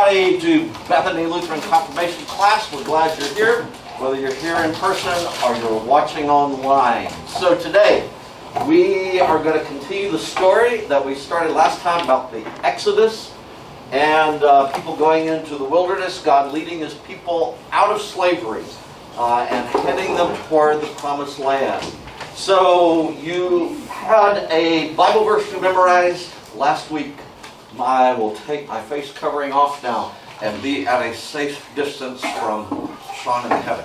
everybody to Bethany Lutheran Confirmation class. We're glad you're here, whether you're here in person or you're watching online. So today, we are going to continue the story that we started last time about the Exodus and people going into the wilderness, God leading His people out of slavery and heading them toward the Promised Land. So you had a Bible verse to memorize last week. I will take my face covering off now and be at a safe distance from Sean in heaven.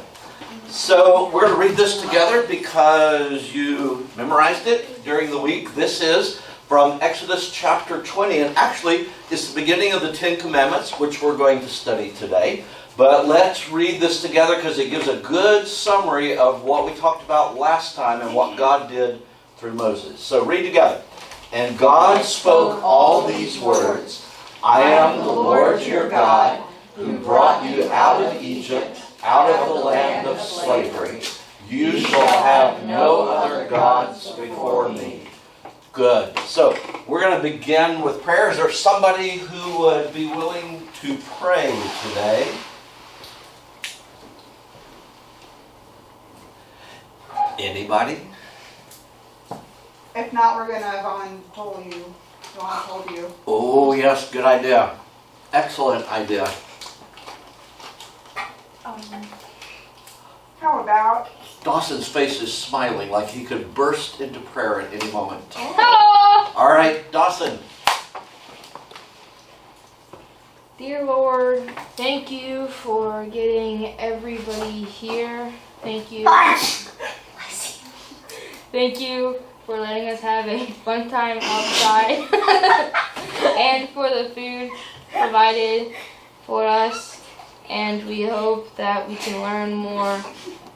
So we're going to read this together because you memorized it during the week. This is from Exodus chapter 20, and actually it's the beginning of the Ten Commandments, which we're going to study today. But let's read this together because it gives a good summary of what we talked about last time and what God did through Moses. So read together. And God spoke all these words, I am the Lord your God, who brought you out of Egypt, out of the land of slavery. You shall have no other gods before me. Good. So we're going to begin with prayer. Is there somebody who would be willing to pray today? Anybody? If not, we're going to voluntold you. Oh, yes, good idea. Excellent idea. How about... Dawson's face is smiling like he could burst into prayer at any moment. Hello! All right, Dawson. Dear Lord, thank you for getting everybody here. Thank you. Thank you for letting us have a fun time outside and for the food provided for us. And we hope that we can learn more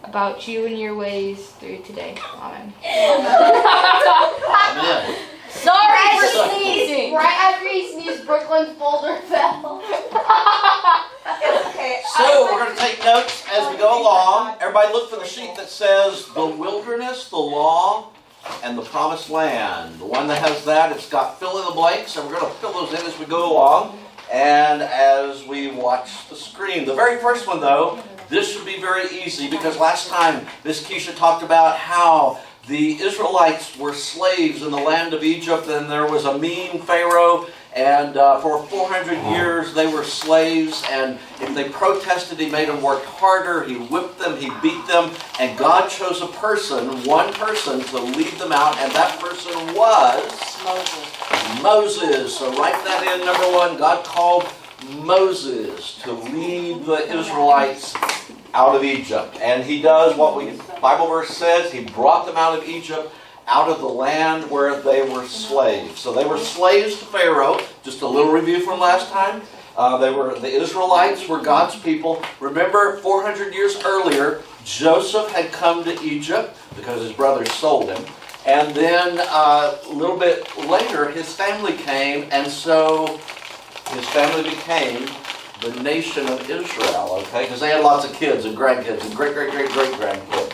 about you and your ways through today. Amen. Amen. Sorry for sneezing. Right after he sneezed, Brooklyn's folder fell. Okay. So we're going to take notes as we go along. Everybody look for the sheet that says the wilderness, the law, and the promised land. The one that has that, it's got fill in the blanks, and we're going to fill those in as we go along and as we watch the screen. The very first one, though, this should be very easy because last time Miss Keisha talked about how the Israelites were slaves in the land of Egypt, and there was a mean Pharaoh, and for 400 years they were slaves, and if they protested, he made them work harder, he whipped them, he beat them, and God chose a person, one person, to lead them out, and that person was Moses. So write that in, number one. God called Moses to lead the Israelites out of Egypt. And he does what the Bible verse says. He brought them out of Egypt, out of the land where they were slaves. So they were slaves to Pharaoh. Just a little review from last time. The Israelites were God's people. Remember, 400 years earlier, Joseph had come to Egypt because his brothers sold him. And then a little bit later, his family came, and so his family became the nation of Israel, okay? Because they had lots of kids and grandkids and great-great-great-great-grandkids.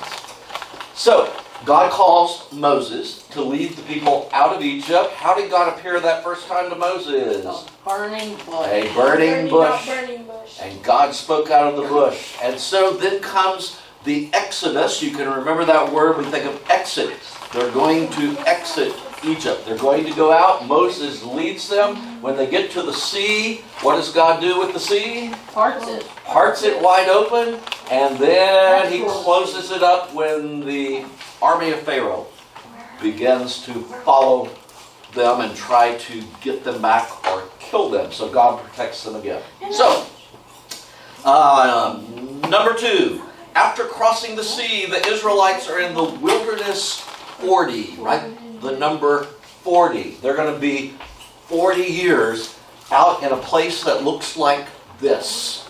So, God calls Moses to lead the people out of Egypt. How did God appear that first time to Moses? A burning bush. A burning bush. Burning bush. And God spoke out of the bush. And so then comes the Exodus. You can remember that word when you think of exit. They're going to exit Egypt. They're going to go out. Moses leads them. When they get to the sea, what does God do with the sea? Parts it. Parts it wide open, and then He closes it up when the army of Pharaoh begins to follow them and try to get them back or kill them. So God protects them again. So, number two. After crossing the sea, the Israelites are in the wilderness 40, right? The number 40. They're going to be 40 years out in a place that looks like this.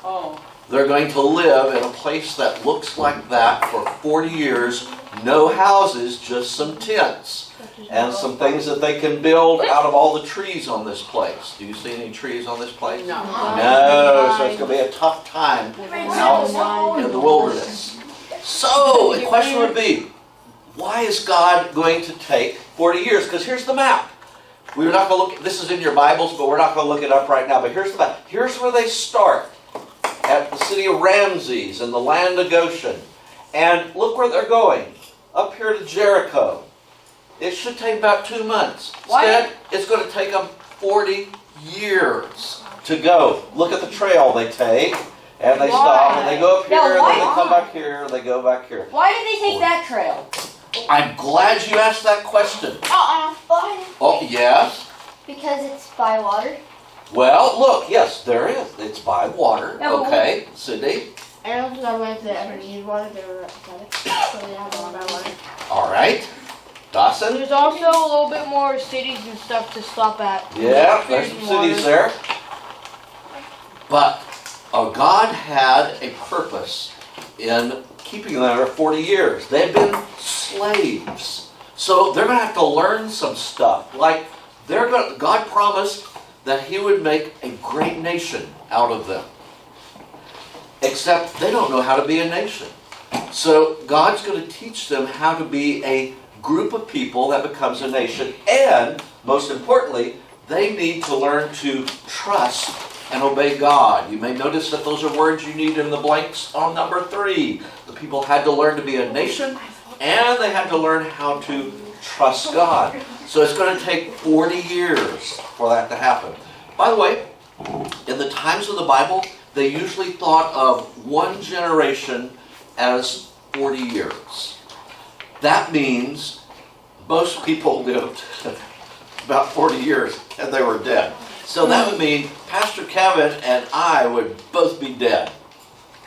Oh. They're going to live in a place that looks like that for 40 years. No houses, just some tents. And some things that they can build out of all the trees on this place. Do you see any trees on this place? No. No, so it's going to be a tough time out in the wilderness. So, the question would be, why is God going to take 40 years? Because here's the map. We're not going to look, this is in your Bibles, but we're not going to look it up right now. But here's the fact. Here's where they start. At the city of Ramses in the land of Goshen. And look where they're going. Up here to Jericho. It should take about 2 months. Instead, it's going to take them 40 years to go. Look at the trail they take. And they stop and they go up here, and then they come back here, and they go back here. Why did they take that trail? I'm glad you asked that question. Why? Oh, yes? Because it's by water. Well, look, yes, there is. It's by water. Yeah, but Okay, Cindy. I don't know because I went to ever needed water, they were pathetic. So they have all that water. All right. Dawson? There's also a little bit more cities and stuff to stop at. Yeah, there's some cities there. But God had a purpose in keeping them there 40 years. They've been slaves. So they're going to have to learn some stuff. Like, God promised that He would make a great nation out of them. Except they don't know how to be a nation. So God's going to teach them how to be a group of people that becomes a nation. And, most importantly, they need to learn to trust and obey God. You may notice that those are words you need in the blanks on number 3. The people had to learn to be a nation, and they had to learn how to trust God. So it's going to take 40 years for that to happen. By the way, in the times of the Bible, they usually thought of one generation as 40 years. That means most people lived about 40 years and they were dead. So that would mean Pastor Kevin and I would both be dead.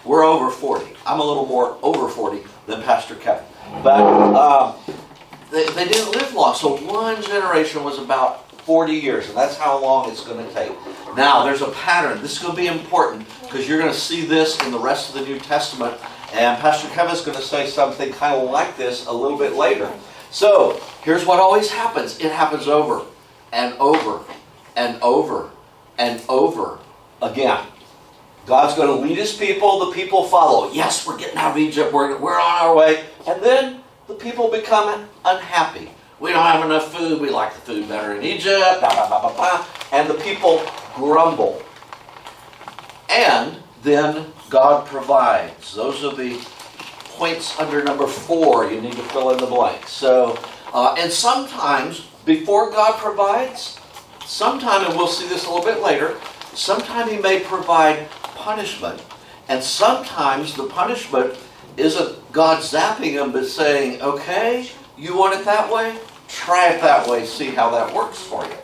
We're over 40. I'm a little more over 40 than Pastor Kevin. But they didn't live long. So one generation was about 40 years, and that's how long it's going to take. Now, there's a pattern. This is going to be important because you're going to see this in the rest of the New Testament, and Pastor Kevin's going to say something kind of like this a little bit later. So, here's what always happens. It happens over and over and over and over again. God's going to lead His people. The people follow. Yes, we're getting out of Egypt. We're on our way. And then the people become unhappy. We don't have enough food. We like the food better in Egypt. Blah, blah, blah, blah, blah. And the people grumble. And then God provides. Those are the points under number 4. You need to fill in the blank. So, and sometimes, before God provides, sometime, and we'll see this a little bit later, sometime He may provide punishment. And sometimes the punishment isn't God zapping them, but saying, okay, you want it that way? Try it that way, see how that works for you.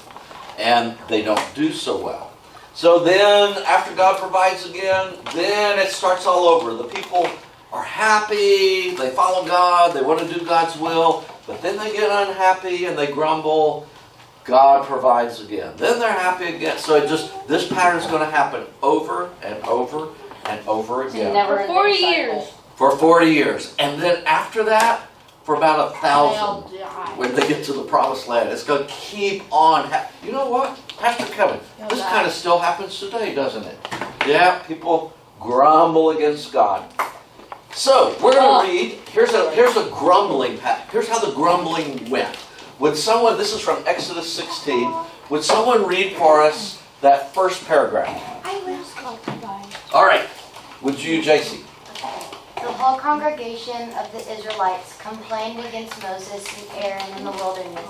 And they don't do so well. So then, after God provides again, then it starts all over. The people are happy, they follow God, they want to do God's will, but then they get unhappy and they grumble. God provides again. Then they're happy again. So this pattern is going to happen over and over and over again. For 40 years. For 40 years. And then after that, for about 1,000. They'll die. When they get to the promised land. It's going to keep on. You know what? Pastor Kevin, this kind of still happens today, doesn't it? Yeah, people grumble against God. So, we're going to read, here's a grumbling pattern. Here's how the grumbling went. Would someone, this is from Exodus 16, would someone read for us that first paragraph? I will stop by. All right. Would you, JC? The whole congregation of the Israelites complained against Moses and Aaron in the wilderness.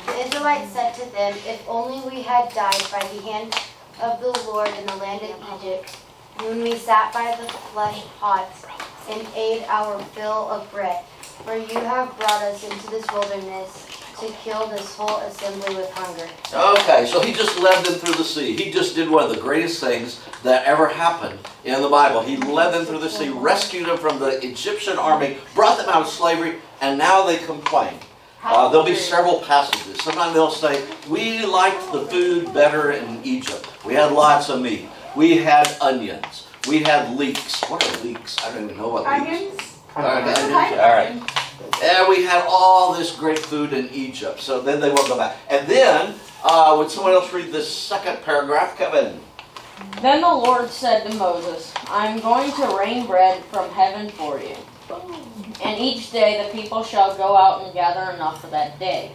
The Israelites said to them, "If only we had died by the hand of the Lord in the land of Egypt, when we sat by the flesh pots and ate our fill of bread. For you have brought us into this wilderness to kill this whole assembly with hunger." Okay, so He just led them through the sea. He just did one of the greatest things that ever happened in the Bible. He led them through the sea, rescued them from the Egyptian army, brought them out of slavery, and now they complain. There'll be several passages. Sometimes they'll say, we liked the food better in Egypt. We had lots of meat. We had onions. We had leeks. What are leeks? I don't even know what leeks are. Onions? All right. And we had all this great food in Egypt. So then they will go back. And then, would someone else read this second paragraph? Kevin. Then the Lord said to Moses, "I am going to rain bread from heaven for you. And each day the people shall go out and gather enough for that day.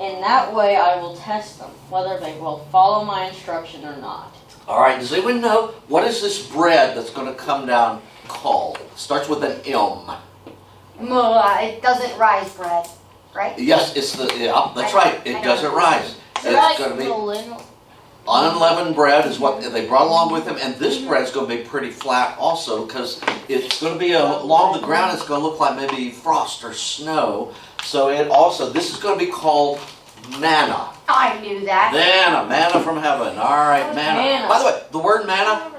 In that way I will test them, whether they will follow my instruction or not. All right, does anyone know what is this bread that's going to come down called? Starts with an M. It doesn't rise bread, right? Yes, it's yeah, that's right. It doesn't rise. It's going to be unleavened bread is what they brought along with them, and this bread's going to be pretty flat also because it's going to be along the ground. It's going to look like maybe frost or snow. So this is going to be called manna. I knew that. Manna from heaven. All right, manna. Manna. By the way, the word manna,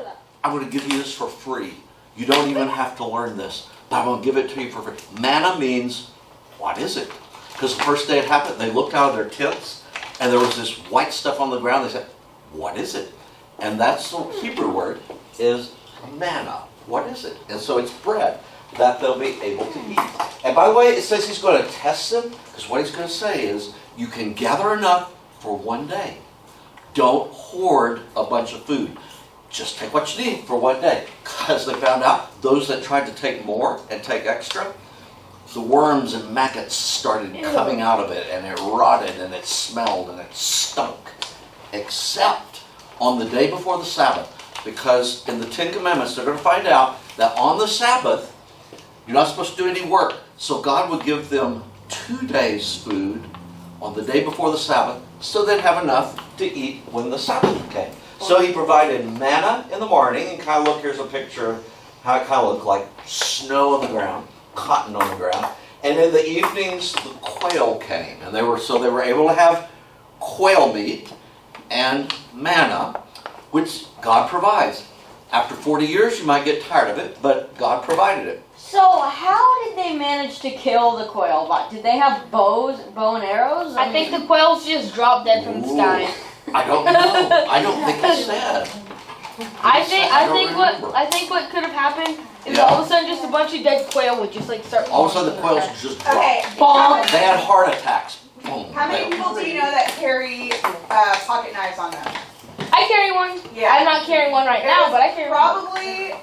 I'm going to give you this for free. You don't even have to learn this, but I'm going to give it to you for free. Manna means, what is it? Because the first day it happened, they looked out of their tents, and there was this white stuff on the ground. They said, what is it? And that's the Hebrew word, is manna. What is it? And so it's bread that they'll be able to eat. And by the way, it says he's going to test them, because what he's going to say is, you can gather enough for one day. Don't hoard a bunch of food. Just take what you need for one day. Because they found out, those that tried to take more and take extra, the worms and maggots started coming out of it, and it rotted, and it smelled, and it stunk. Except on the day before the Sabbath, because in the Ten Commandments they're going to find out that on the Sabbath you're not supposed to do any work. So God would give them 2 days' food on the day before the Sabbath, so they'd have enough to eat when the Sabbath came. So he provided manna in the morning, and kind of look, here's a picture of how it kind of looked like snow on the ground, cotton on the ground, and in the evenings the quail came, and they were able to have quail meat and manna, which God provides. After 40 years, you might get tired of it, but God provided it. So how did they manage to kill the quail? Did they have bow and arrows? I think the quails just dropped dead from the sky. I don't know. I don't think it said. I think what could have happened is all of a sudden just a bunch of dead quail would just like start. All of a sudden the quails just dropped. Okay. They had heart attacks. Boom. How many people do you know that carry pocket knives on them? I carry one. Yeah. I'm not carrying one right now, but I carry one.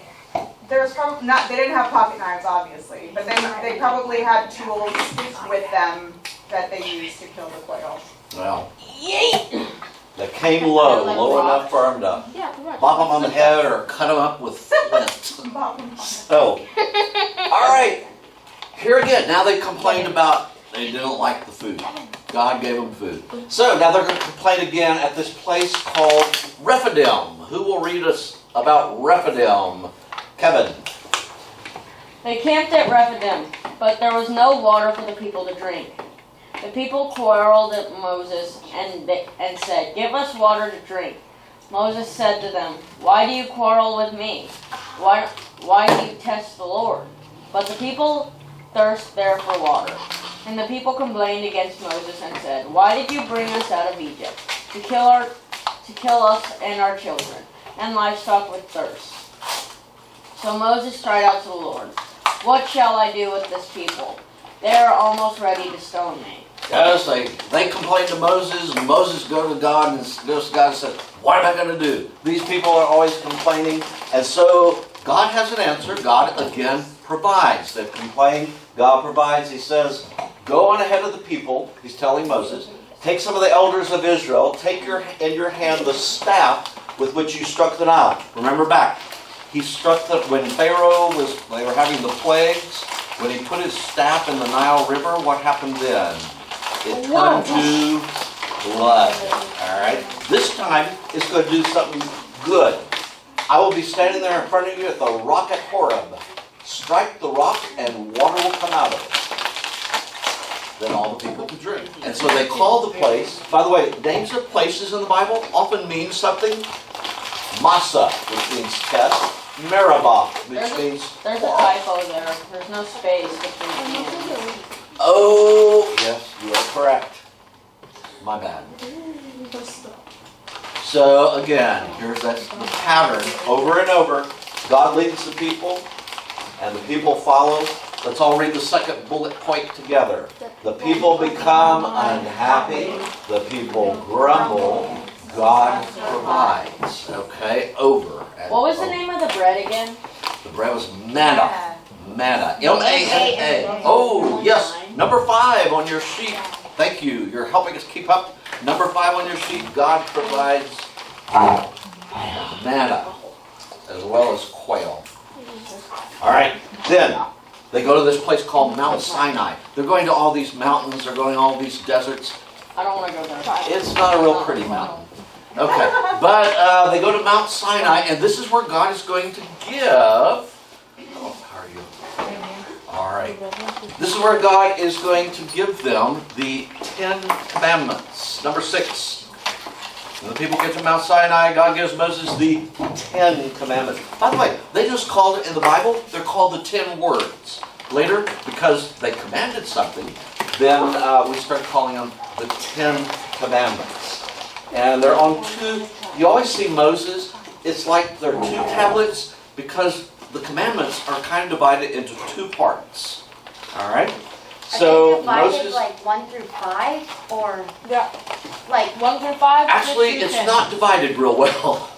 There's probably not. They didn't have pocket knives, obviously, but they probably had tools with them that they used to kill the quails. Well, they came low enough for them to Yeah, pretty much. bop them on the head or cut them up with flint. So, all right, here again. Now they complained about they didn't like the food. God gave them food. So now they're going to complain again at this place called Rephidim. Who will read us about Rephidim? Kevin. They camped at Rephidim, but there was no water for the people to drink. The people quarreled at Moses and said, "Give us water to drink." Moses said to them, "Why do you quarrel with me? Why do you test the Lord?" But the people thirst there for water. And the people complained against Moses and said, "Why did you bring us out of Egypt to kill us and our children and livestock with thirst?" So Moses cried out to the Lord, "What shall I do with this people? They are almost ready to stone me." Yes, they complained to Moses, and Moses goes to God and said, "What am I going to do? These people are always complaining." And so God has an answer. God again provides. They've complained. God provides. He says, "Go on ahead of the people." He's telling Moses, "Take some of the elders of Israel. Take in your hand the staff with which you struck the Nile." Remember back. He struck when Pharaoh they were having the plagues. When he put his staff in the Nile River, what happened then? It turned to blood. All right. This time, it's going to do something good. "I will be standing there in front of you at the rock at Horeb. Strike the rock, and water will come out of it. Then all the people could drink." And so they called the place. By the way, names of places in the Bible often mean something. Massa, which means test. Meribah, which means There's a typo there. There's no space between the hands. oh, yes, you are correct. My bad. So again, here's the pattern over and over. God leads the people, and the people follow. Let's all read the second bullet point together. The people become unhappy. The people grumble. God provides. Okay, over. What was the name of the bread again? The bread was manna. Manna. M-A-N-A. Oh, yes. Number 5 on your sheet Thank you. You're helping us keep up. Number 5 on your sheet, God provides manna as well as quail. All right, then they go to this place called Mount Sinai. They're going to all these mountains. They're going to all these deserts. I don't want to go there. It's not a real pretty mountain. Okay, but they go to Mount Sinai, and this is where God is going to give. Oh, how are you? All right. This is where God is going to give them the 10 Commandments. Number 6. When the people get to Mount Sinai, God gives Moses the 10 Commandments. By the way, they just called it in the Bible, they're called the 10 words. Later, because they commanded something, then we start calling them the 10 Commandments. And they're on 2, you always see Moses, it's like they're 2 tablets because the commandments are kind of divided into 2 parts. All right? So Moses, like 1 through 5, or Yeah. like 1 through 5. actually, it's not divided real well.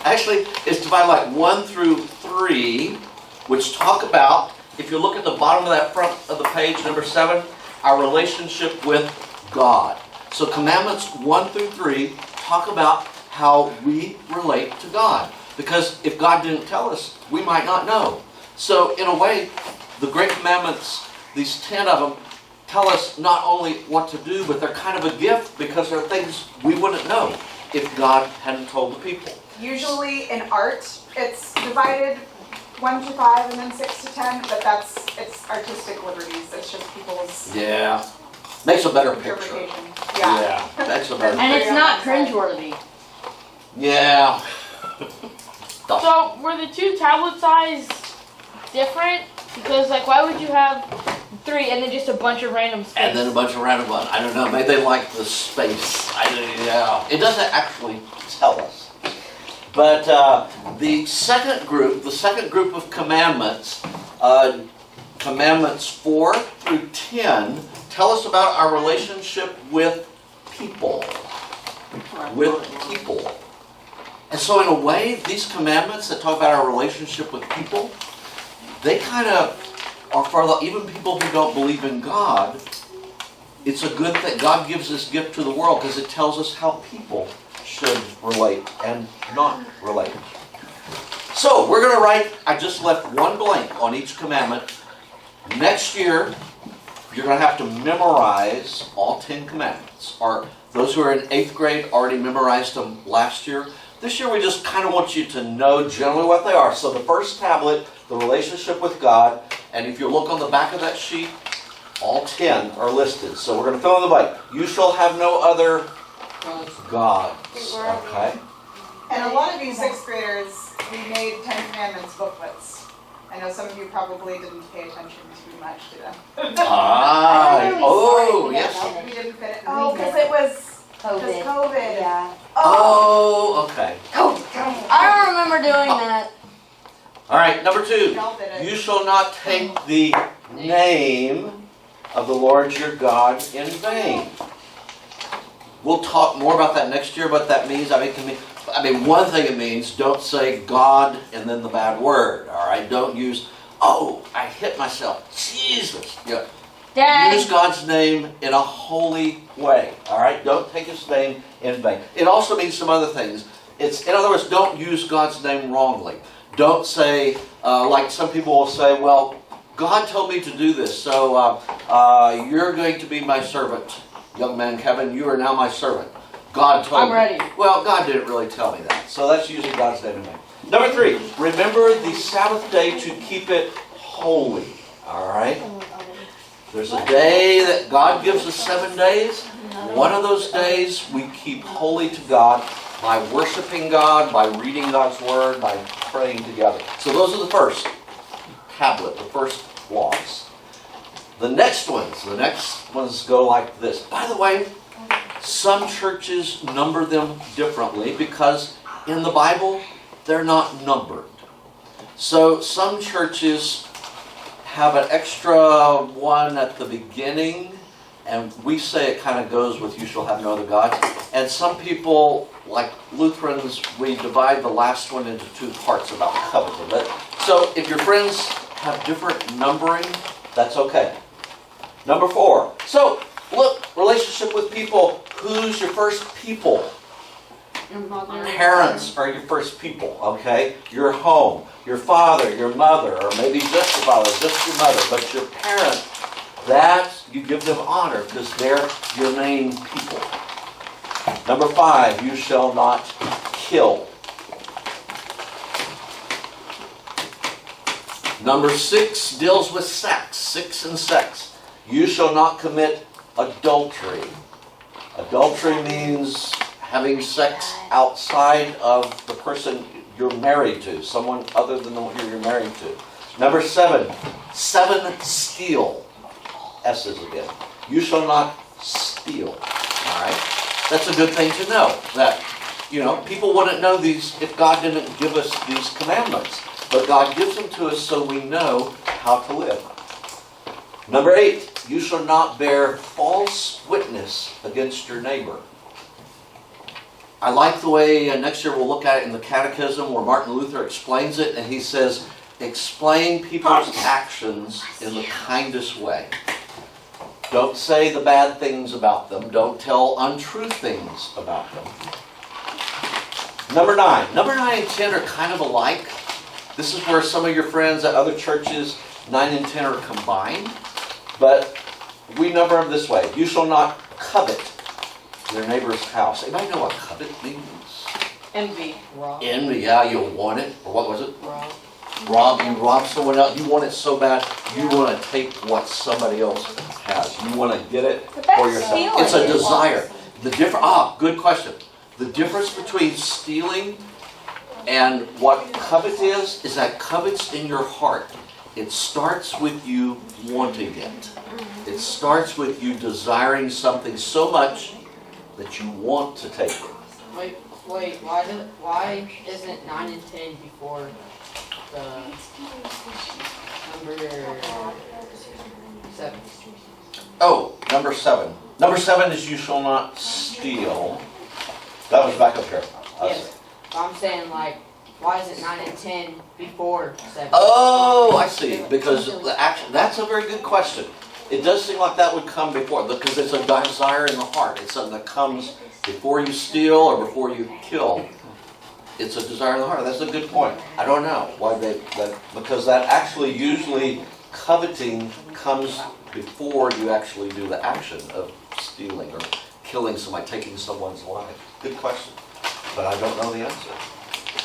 Actually, it's divided like 1 through 3, which talk about, if you look at the bottom of that front of the page, number 7, our relationship with God. So commandments 1 through 3 talk about how we relate to God. Because if God didn't tell us, we might not know. So in a way, the great commandments, these 10 of them, tell us not only what to do, but they're kind of a gift because they're things we wouldn't know if God hadn't told the people. Usually in art, it's divided 1 to 5 and then 6 to 10, but it's artistic liberties. It's just people's Yeah. Makes a better picture. interpretation. Yeah. Makes a better And picture. it's not cringeworthy. Yeah. So were the 2 tablet size different? Because like, why would you have 3 and then just a bunch of random space? And then a bunch of random ones. I don't know. Maybe they like the space. Yeah. It doesn't actually tell us. But the second group of commandments, commandments 4 through 10, tell us about our relationship with people. With people. And so in a way, these commandments that talk about our relationship with people, they kind of are for even people who don't believe in God. It's a good thing. God gives this gift to the world because it tells us how people should relate and not relate. So we're going to write, I just left 1 blank on each commandment. Next year, you're going to have to memorize all 10 commandments. Or those who are in 8th grade already memorized them last year. This year we just kind of want you to know generally what they are. So the first tablet, the relationship with God, and if you look on the back of that sheet, all 10 are listed. So we're going to fill in the blank. You shall have no other gods. Okay? And a lot of you 6th graders, we made 10 Commandments booklets. I know some of you probably didn't pay attention too much to them. Oh, yes. We didn't fit it. Oh, because it was COVID. COVID. Yeah. Oh, okay. I don't remember doing that. All right, number 2. Y'all did it. You shall not take the name of the Lord your God in vain. We'll talk more about that next year, what that means. I mean, one thing it means, don't say God and then the bad word, all right? Don't use, oh, I hit myself, Jesus. Yeah. Dad. Use God's name in a holy way, all right? Don't take his name in vain. It also means some other things. In other words, don't use God's name wrongly. Don't say, like some people will say, well, God told me to do this, so you're going to be my servant. Young man Kevin, you are now my servant. God told me. I'm ready. Well, God didn't really tell me that. So that's using God's name in vain. Number 3, remember the Sabbath day to keep it holy, all right? There's a day that God gives us 7 days. One of those days we keep holy to God by worshiping God, by reading God's Word, by praying together. So those are the first tablet, the first laws. The next ones go like this. By the way, some churches number them differently because in the Bible, they're not numbered. So some churches have an extra one at the beginning, and we say it kind of goes with you shall have no other gods. And some people, like Lutherans, we divide the last one into 2 parts about coveting. So if your friends have different numbering, that's okay. Number 4. So Look, relationship with people. Who's your first people? Parents are your first people, okay? Your home, your father, your mother, or maybe just your father, just your mother, but your parent, you give them honor because they're your main people. Number 5, you shall not kill. Number 6 deals with sex, 6 and sex. You shall not commit adultery. Adultery means having sex outside of the person you're married to, someone other than the one you're married to. Number 7, 7 steal. S's again. You shall not steal. All right? That's a good thing to know. That, people wouldn't know these if God didn't give us these commandments. But God gives them to us so we know how to live. Number 8, you shall not bear false witness against your neighbor. I like the way, next year we'll look at it in the Catechism where Martin Luther explains it, and he says, explain people's actions in the kindest way. Don't say the bad things about them. Don't tell untrue things about them. Number 9 and 10 are kind of alike. This is where some of your friends at other churches, 9 and 10 are combined. But we number them this way. You shall not covet your neighbor's house. Anybody know what covet means? Envy. Envy, yeah, you want it. Or what was it? Rob. You rob someone else. You want it so bad. You want to take what somebody else has. You want to get it for yourself. It's a desire. Good question. The difference between stealing and what covet is that covet's in your heart. It starts with you wanting it. It starts with you desiring something so much that you want to take it. Wait, why isn't 9 and 10 before the number 7? Oh, number 7. Number 7 is you shall not steal. That was back up here. Yes. I'm saying, why is it 9 and 10 before 7? Oh, I see. Because that's a very good question. It does seem like that would come before, because it's a desire in the heart. It's something that comes before you steal or before you kill. It's a desire in the heart. That's a good point. I don't know why because that actually usually coveting comes before you actually do the action of stealing or killing somebody, taking someone's life. Good question. But I don't know the answer.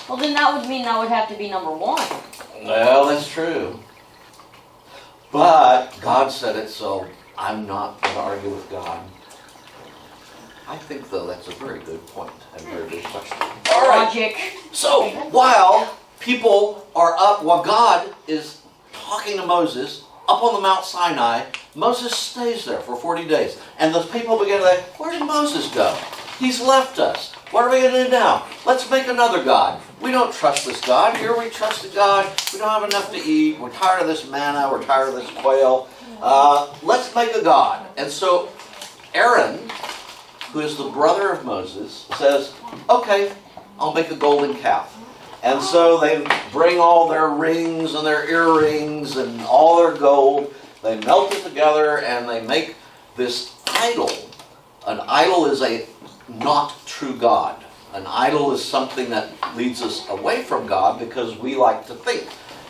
Well, then that would mean that would have to be number 1. Well, that's true. But God said it, so I'm not going to argue with God. I think, though, that's a very good point and a very good question. All right. Logic. So, while people are up, while God is talking to Moses up on the Mount Sinai, Moses stays there for 40 days. And the people begin to say, where did Moses go? He's left us. What are we going to do now? Let's make another God. We don't trust this God. Here we trusted God. We don't have enough to eat. We're tired of this manna. We're tired of this quail. Let's make a God. And so Aaron, who is the brother of Moses, says, okay, I'll make a golden calf. And so they bring all their rings and their earrings and all their gold. They melt it together and they make this idol. An idol is a not true God. An idol is something that leads us away from God because we like to think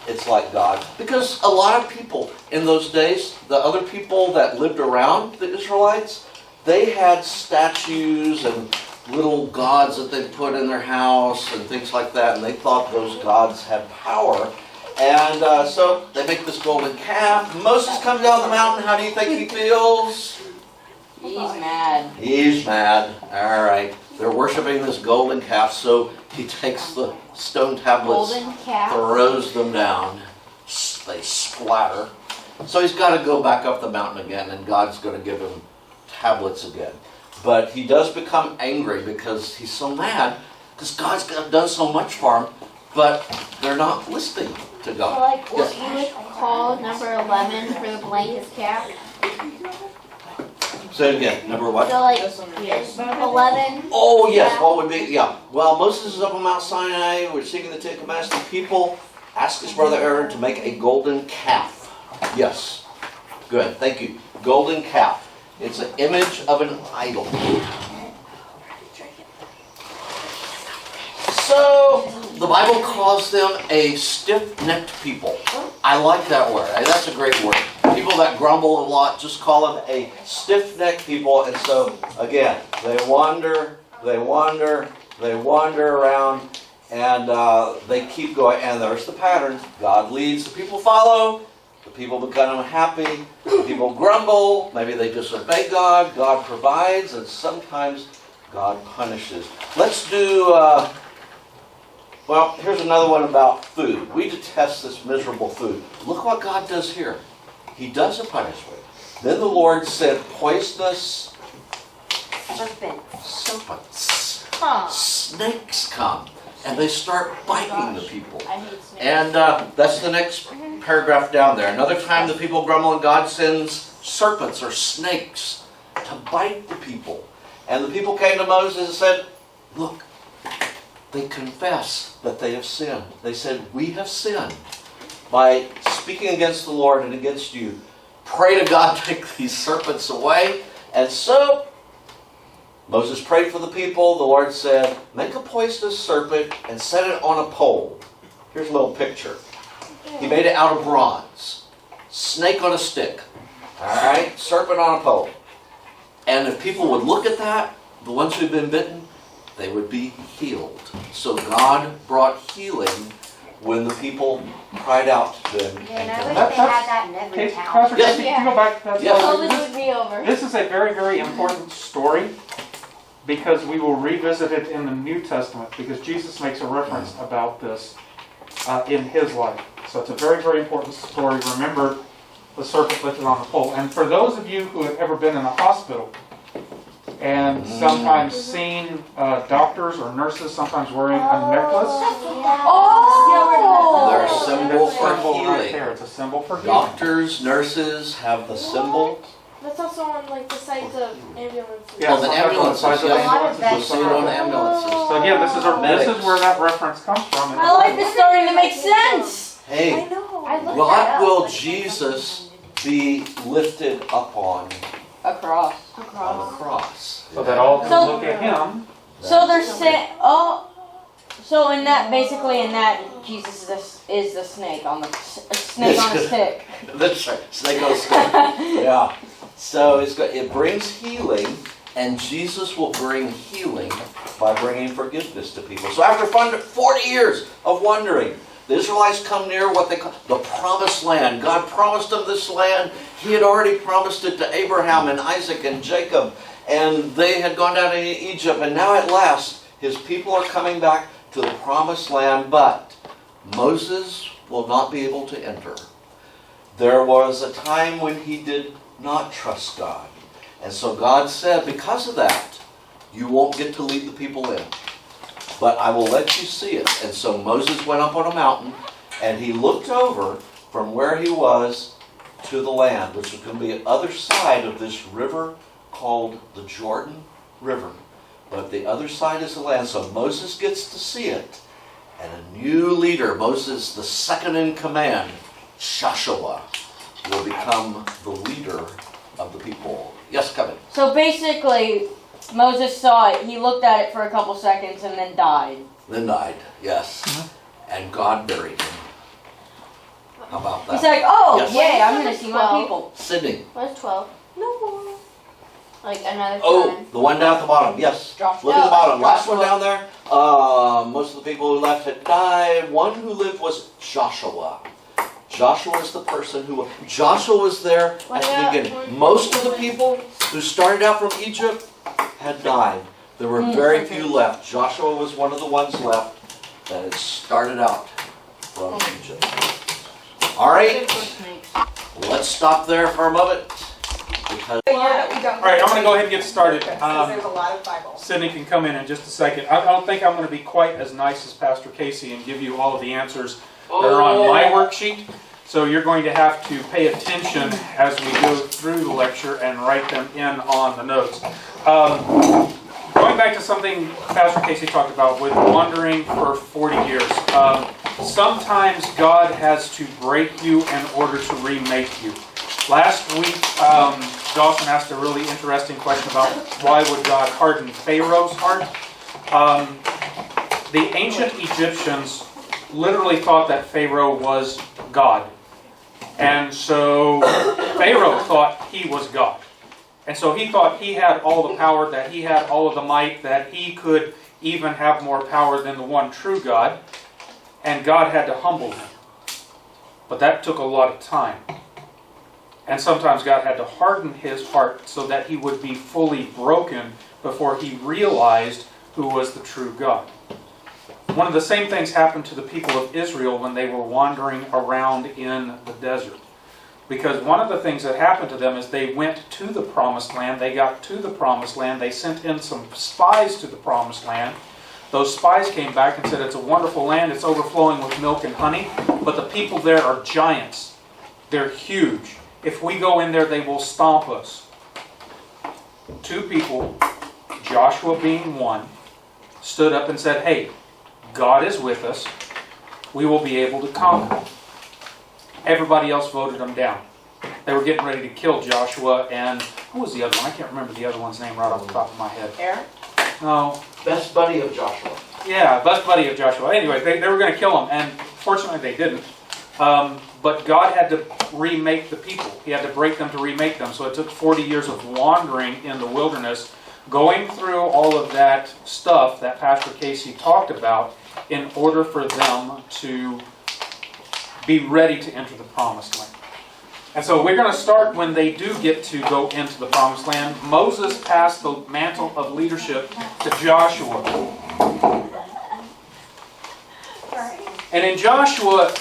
it's like God. Because a lot of people in those days, the other people that lived around the Israelites, they had statues and little gods that they put in their house and things like that, and they thought those gods had power. And so they make this golden calf. Moses comes down the mountain. How do you think he feels? He's mad. He's mad. All right. They're worshiping this golden calf, so he takes the stone tablets, Golden calf. throws them down. They splatter. So he's got to go back up the mountain again, and God's going to give him tablets again. But he does become angry because he's so mad because God's done so much for him, but they're not listening to So God. like what Yes. you would call number 11 for the blankets cap. Say it again. Number what? So like This one. it's 11. Oh, yes. What would be, yeah. Well, Moses is up on Mount Sinai. We're singing the Ten Commandments. The people ask his brother Aaron to make a golden calf. Yes. Good. Thank you. Golden calf. It's an image of an idol. So, the Bible calls them a stiff-necked people. I like that word. That's a great word. People that grumble a lot, just call them a stiff-necked people. And so, again, they wander around, and they keep going. And there's the pattern. God leads, the people follow. The people become unhappy. The people grumble. Maybe they disobey God. God provides, and sometimes God punishes. Let's do... Well, here's another one about food. We detest this miserable food. Look what God does here. He does a punishment. Then the Lord sent poisonous serpents. Snakes come, and they start biting the people. I hate snakes. And that's the next paragraph down there. Another time the people grumble, and God sends serpents or snakes to bite the people. And the people came to Moses and said, look, they confess that they have sinned. They said, we have sinned by speaking against the Lord and against you. Pray to God to take these serpents away. And so, Moses prayed for the people. The Lord said, make a poisonous serpent and set it on a pole. Here's a little picture. He made it out of bronze. Snake on a stick. Alright? Serpent on a pole. And if people would look at that, the ones who've been bitten, they would be healed. So God brought healing when the people cried out to Him. Yeah, and I wish That- they had that's- that in every Okay, town. Pastor, Yes. can you go back to that? Yes. COVID would be over. This is a very, very important story because we will revisit it in the New Testament because Jesus makes a reference about this in His life. So it's a very, very important story. Remember the serpent lifted on the pole. And for those of you who have ever been in a hospital and sometimes seen doctors or nurses sometimes wearing a necklace, They're a symbol for symbol right healing. there. It's a symbol for healing. Doctors, nurses have the symbol. That's also on like the sides of ambulances. Yeah, Oh, the ambulances, sides of yes. ambulances. You'll see it on the ambulances. So again, this is where that reference comes from. I like the story and it makes sense. Hey, I looked that what up. will Jesus be lifted up on Across. the cross? So that all can So- look at Him. So they're saying, so in that, basically in that, Jesus is the snake on the snake on a stick. That's right. Snake on a stick. Yeah. So it brings healing, and Jesus will bring healing by bringing forgiveness to people. So after 40 years of wandering, the Israelites come near what they call the promised land. God promised them this land. He had already promised it to Abraham and Isaac and Jacob. And they had gone down into Egypt. And now at last, His people are coming back to the promised land. But Moses will not be able to enter. There was a time when he did not trust God. And so God said, because of that, you won't get to lead the people in. But I will let you see it. And so Moses went up on a mountain, and he looked over from where he was to the land, which was going to be the other side of this river called the Jordan River. But the other side is the land. So Moses gets to see it. And a new leader, Moses, the second in command, Joshua, will become the leader of the people. Yes, come in. So basically, Moses saw it, he looked at it for a couple seconds and then died. Then died, yes. And God buried him. How about He's that? like, oh, Yes. yay, I'm going to see my people. Sydney. What's 12? No more. Like another Oh, time. the one down at the bottom, yes. Joshua. Look at the bottom. Last Joshua. one down there. Most of the people who left had died. One who lived was Joshua. Joshua is the person who... Joshua was there at What the about beginning. one- Most of the people who started out from Egypt had died. There were very few left. Joshua was one of the ones left that had started out from Egypt. All right, let's stop there for a moment. Because The year that we don't. All right, I'm going to go ahead and get started. Because there's a lot of Bible. Sydney can come in just a second. I don't think I'm going to be quite as nice as Pastor Casey and give you all of the answers that are on my worksheet. So you're going to have to pay attention as we go through the lecture and write them in on the notes. Going back to something Pastor Casey talked about with wandering for 40 years. Sometimes God has to break you in order to remake you. Last week, Dawson asked a really interesting question about why would God harden Pharaoh's heart. The ancient Egyptians literally thought that Pharaoh was God. And so Pharaoh thought he was God. And so he thought he had all the power, that he had all of the might, that he could even have more power than the one true God. And God had to humble him. But that took a lot of time. And sometimes God had to harden his heart so that he would be fully broken before he realized who was the true God. One of the same things happened to the people of Israel when they were wandering around in the desert. Because one of the things that happened to them is they went to the promised land, they got to the promised land, they sent in some spies to the promised land. Those spies came back and said, it's a wonderful land, it's overflowing with milk and honey, but the people there are giants. They're huge. If we go in there, they will stomp us. Two people, Joshua being one, stood up and said, hey, God is with us. We will be able to conquer. Everybody else voted them down. They were getting ready to kill Joshua and, who was the other one? I can't remember the other one's name right off the top of my head. Aaron? No. Best buddy of Joshua. Yeah, best buddy of Joshua. Anyway, they were going to kill him, and fortunately they didn't. But God had to remake the people. He had to break them to remake them. So it took 40 years of wandering in the wilderness, going through all of that stuff that Pastor Casey talked about in order for them to be ready to enter the promised land. And so we're going to start when they do get to go into the promised land. Moses passed the mantle of leadership to Joshua. And in Joshua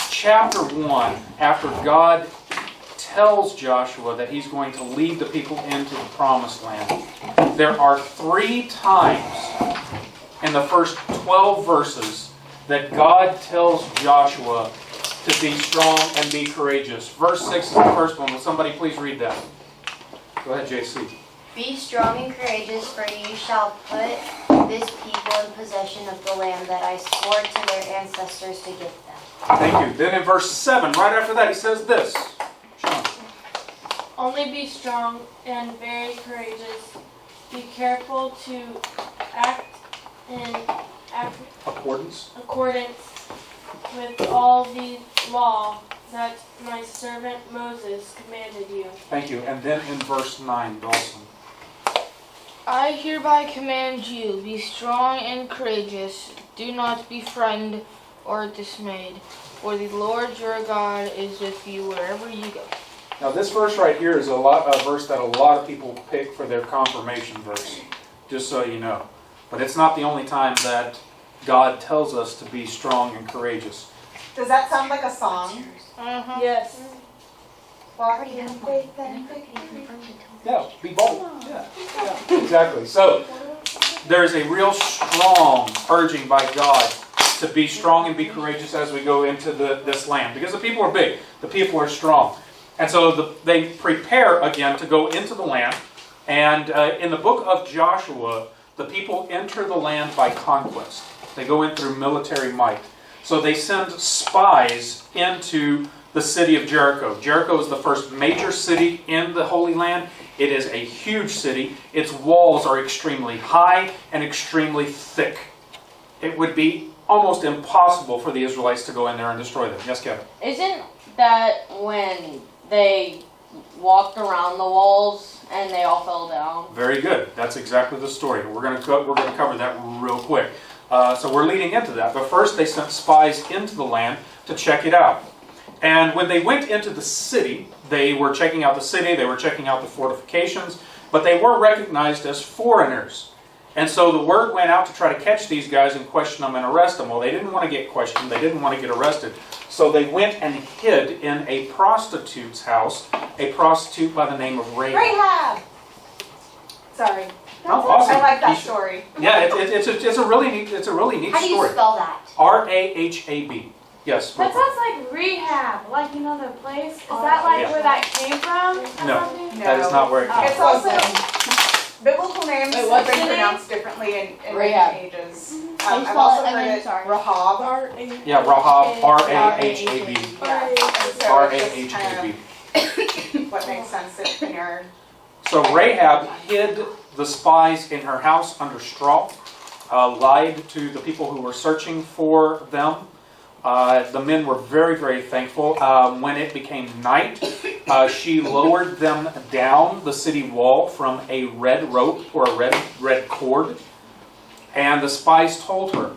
chapter 1, after God tells Joshua that he's going to lead the people into the promised land, there are 3 times in the first 12 verses that God tells Joshua to be strong and be courageous. Verse 6 is the first one. Will somebody please read that? Go ahead, JC. Be strong and courageous, for you shall put this people in possession of the land that I swore to their ancestors to give them. Thank you. Then in verse 7, right after that, he says this. Sean. Only be strong and very courageous. Be careful to act in Accordance. accordance with all the law that my servant Moses commanded you. Thank you. And then in verse 9, Dawson. I hereby command you, be strong and courageous. Do not be frightened or dismayed, for the Lord your God is with you wherever you go. Now this verse right here is a verse that a lot of people pick for their confirmation verse, just so you know. But it's not the only time that God tells us to be strong and courageous. Does that sound like a song? Yes. Walking in faith and Yeah, be bold. Yeah, exactly. So there is a real strong urging by God to be strong and be courageous as we go into this land. Because the people are big. The people are strong. And so they prepare again to go into the land. And in the book of Joshua, the people enter the land by conquest. They go in through military might. So they send spies into the city of Jericho. Jericho is the first major city in the Holy Land. It is a huge city. Its walls are extremely high and extremely thick. It would be almost impossible for the Israelites to go in there and destroy them. Yes, Kevin? Isn't that when they walked around the walls and they all fell down? Very good. That's exactly the story. We're going to cover that real quick. So we're leading into that. But first they sent spies into the land to check it out. And when they went into the city, they were checking out the city, they were checking out the fortifications, but they were recognized as foreigners. And so the word went out to try to catch these guys and question them and arrest them. Well, they didn't want to get questioned, they didn't want to get arrested. So they went and hid in a prostitute's house, a prostitute by the name of Rahab. Rahab! Sorry. Oh, awesome. I like that story. Yeah, it's a really neat How do you story. spell that? R-A-H-A-B. Yes. That sounds like rehab, like you know the place. Is that like Yeah. where that came from? No. Something? That is not where it came It's from. also, biblical names Wait, have what's been the name? pronounced differently in Rahab. recent ages. How do you I've spell also it heard again? it Sorry. Rahab. Yeah, Rahab, R-A-H-A-B. Yeah. And so it's just R-A-H-A-B. kind of what makes sense in your So Rahab hid the spies in her house under straw, lied to the people who were searching for them. The men were very, very thankful. When it became night, she lowered them down the city wall from a red rope or a red cord. And the spies told her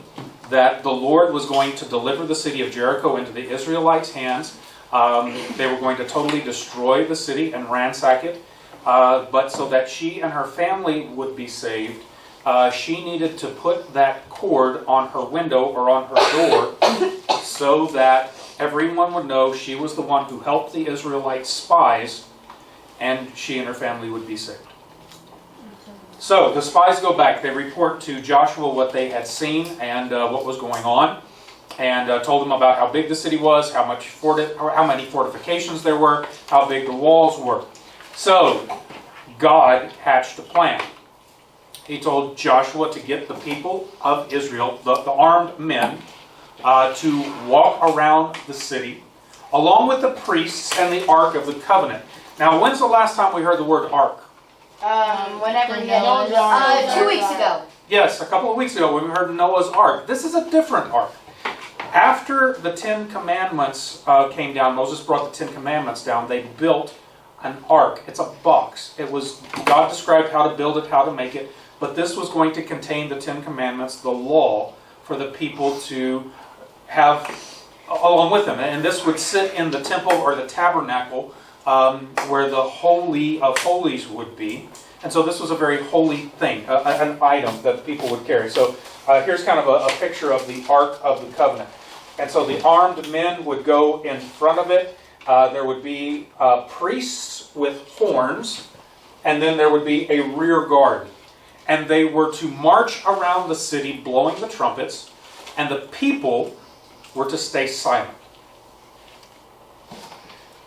that the Lord was going to deliver the city of Jericho into the Israelites' hands. They were going to totally destroy the city and ransack it. But so that she and her family would be saved, she needed to put that cord on her window or on her door so that everyone would know she was the one who helped the Israelite spies, and she and her family would be saved. So the spies go back. They report to Joshua what they had seen and what was going on, and told him about how big the city was, how many fortifications there were, how big the walls were. So God hatched a plan. He told Joshua to get the people of Israel, the armed men, to walk around the city, along with the priests and the Ark of the Covenant. Now, when's the last time we heard the word Ark? Whenever you 2 weeks ago. Yes, a couple of weeks ago when we heard Noah's Ark. This is a different Ark. After the Ten Commandments came down, Moses brought the Ten Commandments down, they built an ark. It's a box. It was, God described how to build it, how to make it, but this was going to contain the Ten Commandments, the law for the people to have along with them. And this would sit in the temple or the tabernacle where the Holy of Holies would be. And so this was a very holy thing, an item that people would carry. So here's kind of a picture of the Ark of the Covenant. And so the armed men would go in front of it. There would be priests with horns, and then there would be a rear guard. And they were to march around the city blowing the trumpets, and the people were to stay silent.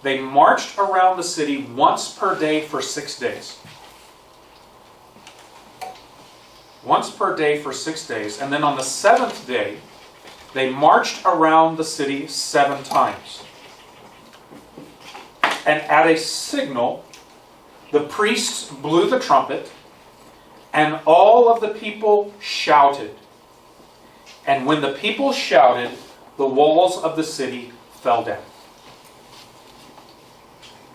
They marched around the city once per day for 6 days. Once per day for 6 days. And then on the 7th day, they marched around the city 7 times. And at a signal, the priests blew the trumpet, and all of the people shouted. And when the people shouted, the walls of the city fell down.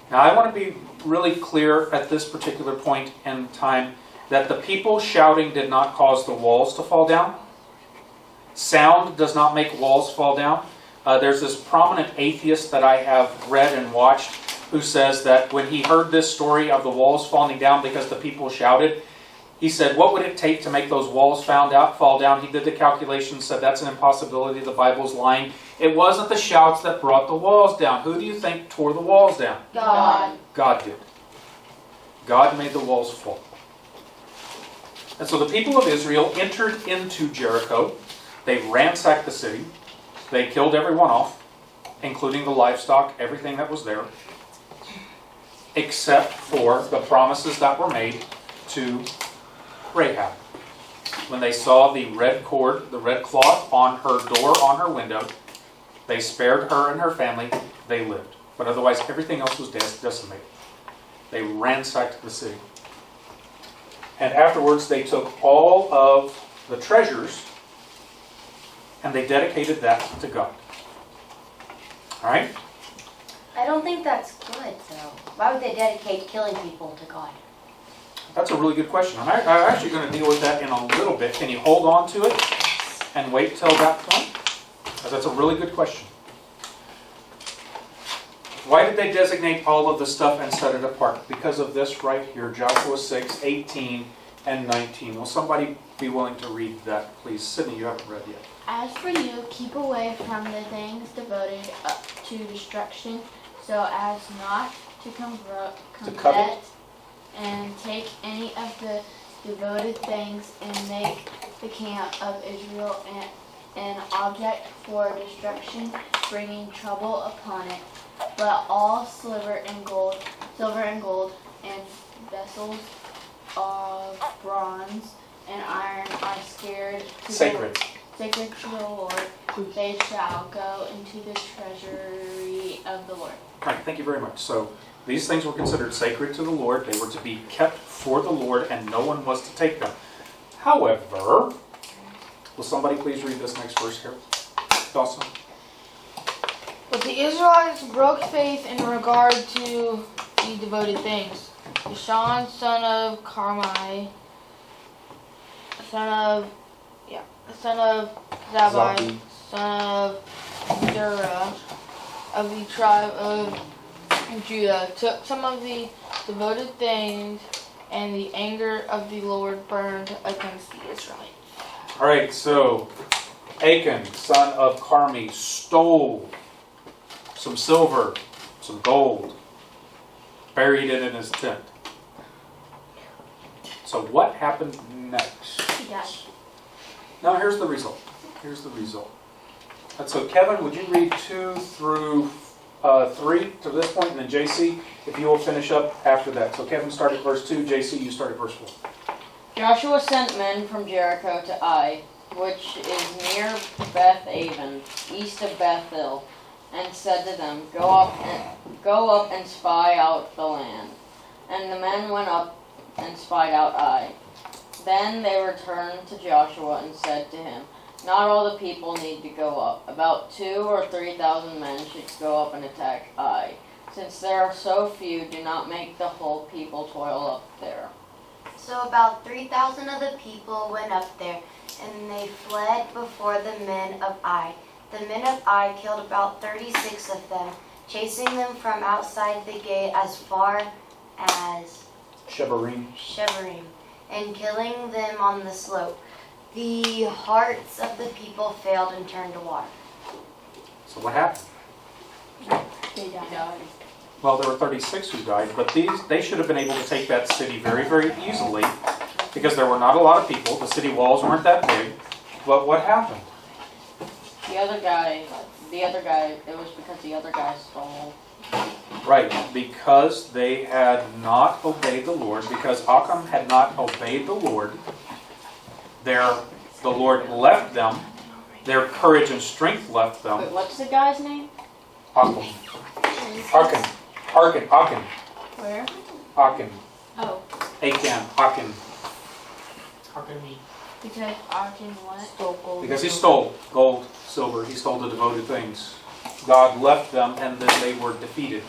Now I want to be really clear at this particular point in time that the people shouting did not cause the walls to fall down. Sound does not make walls fall down. There's this prominent atheist that I have read and watched who says that when he heard this story of the walls falling down because the people shouted, he said, what would it take to make those walls fall down? He did the calculations, said that's an impossibility, the Bible's lying. It wasn't the shouts that brought the walls down. Who do you think tore the walls down? God. God did. God made the walls fall. And so the people of Israel entered into Jericho. They ransacked the city. They killed everyone off, including the livestock, everything that was there, except for the promises that were made to Rahab. When they saw the red cord, the red cloth on her door, on her window, they spared her and her family. They lived. But otherwise, everything else was decimated. They ransacked the city. And afterwards, they took all of the treasures and they dedicated that to God. All right? I don't think that's good, though. Why would they dedicate killing people to God? That's a really good question. I'm actually going to deal with that in a little bit. Can you hold on to it and wait till that point? Because that's a really good question. Why did they designate all of the stuff and set it apart? Because of this right here, Joshua 6, 18 and 19. Will somebody be willing to read that, please? Sydney, you haven't read yet. As for you, keep away from the things devoted to destruction, so as not to covet and take any of the devoted things and make the camp of Israel an object for destruction, bringing trouble upon it. But all silver and gold, and vessels of bronze and iron are sacred to Sacred. The Lord. they shall go into the treasury of the Lord. All right, thank you very much. So these things were considered sacred to the Lord. They were to be kept for the Lord, and no one was to take them. However, will somebody please read this next verse here? Dawson? But the Israelites broke faith in regard to the devoted things. Yashan, son of Carmi, son of Zabai, son of Dura, of the tribe of Judah, took some of the devoted things, and the anger of the Lord burned against the Israelites. All right, so Achan, son of Carmi, stole some silver, some gold, buried it in his tent. So what happened next? He died. Now here's the result. Here's the result. And so Kevin, would you read 2 through 3 to this point, and then JC, if you will finish up after that. So Kevin started verse 2, JC, you started verse 4. Joshua sent men from Jericho to Ai, which is near Beth-aven, east of Bethel, and said to them, Go up and spy out the land. And the men went up and spied out Ai. Then they returned to Joshua and said to him, Not all the people need to go up. About 2,000 or 3,000 men should go up and attack Ai. Since there are so few, do not make the whole people toil up there. So about 3,000 of the people went up there, and they fled before the men of Ai. The men of Ai killed about 36 of them, chasing them from outside the gate as far as Shebarim. and killing them on the slope. The hearts of the people failed and turned to water. So what happened? They died. Well, there were 36 who died, but they should have been able to take that city very, very easily because there were not a lot of people. The city walls weren't that big. But what happened? The other guy, it was because the other guy stole. Right, because they had not obeyed the Lord, because Achan had not obeyed the Lord, the Lord left them, their courage and strength left them. Wait, what's the guy's name? Achan. Where? Achan. Oh, Achan. because Achan what? Because he stole gold, silver, he stole the devoted things. God left them and then they were defeated.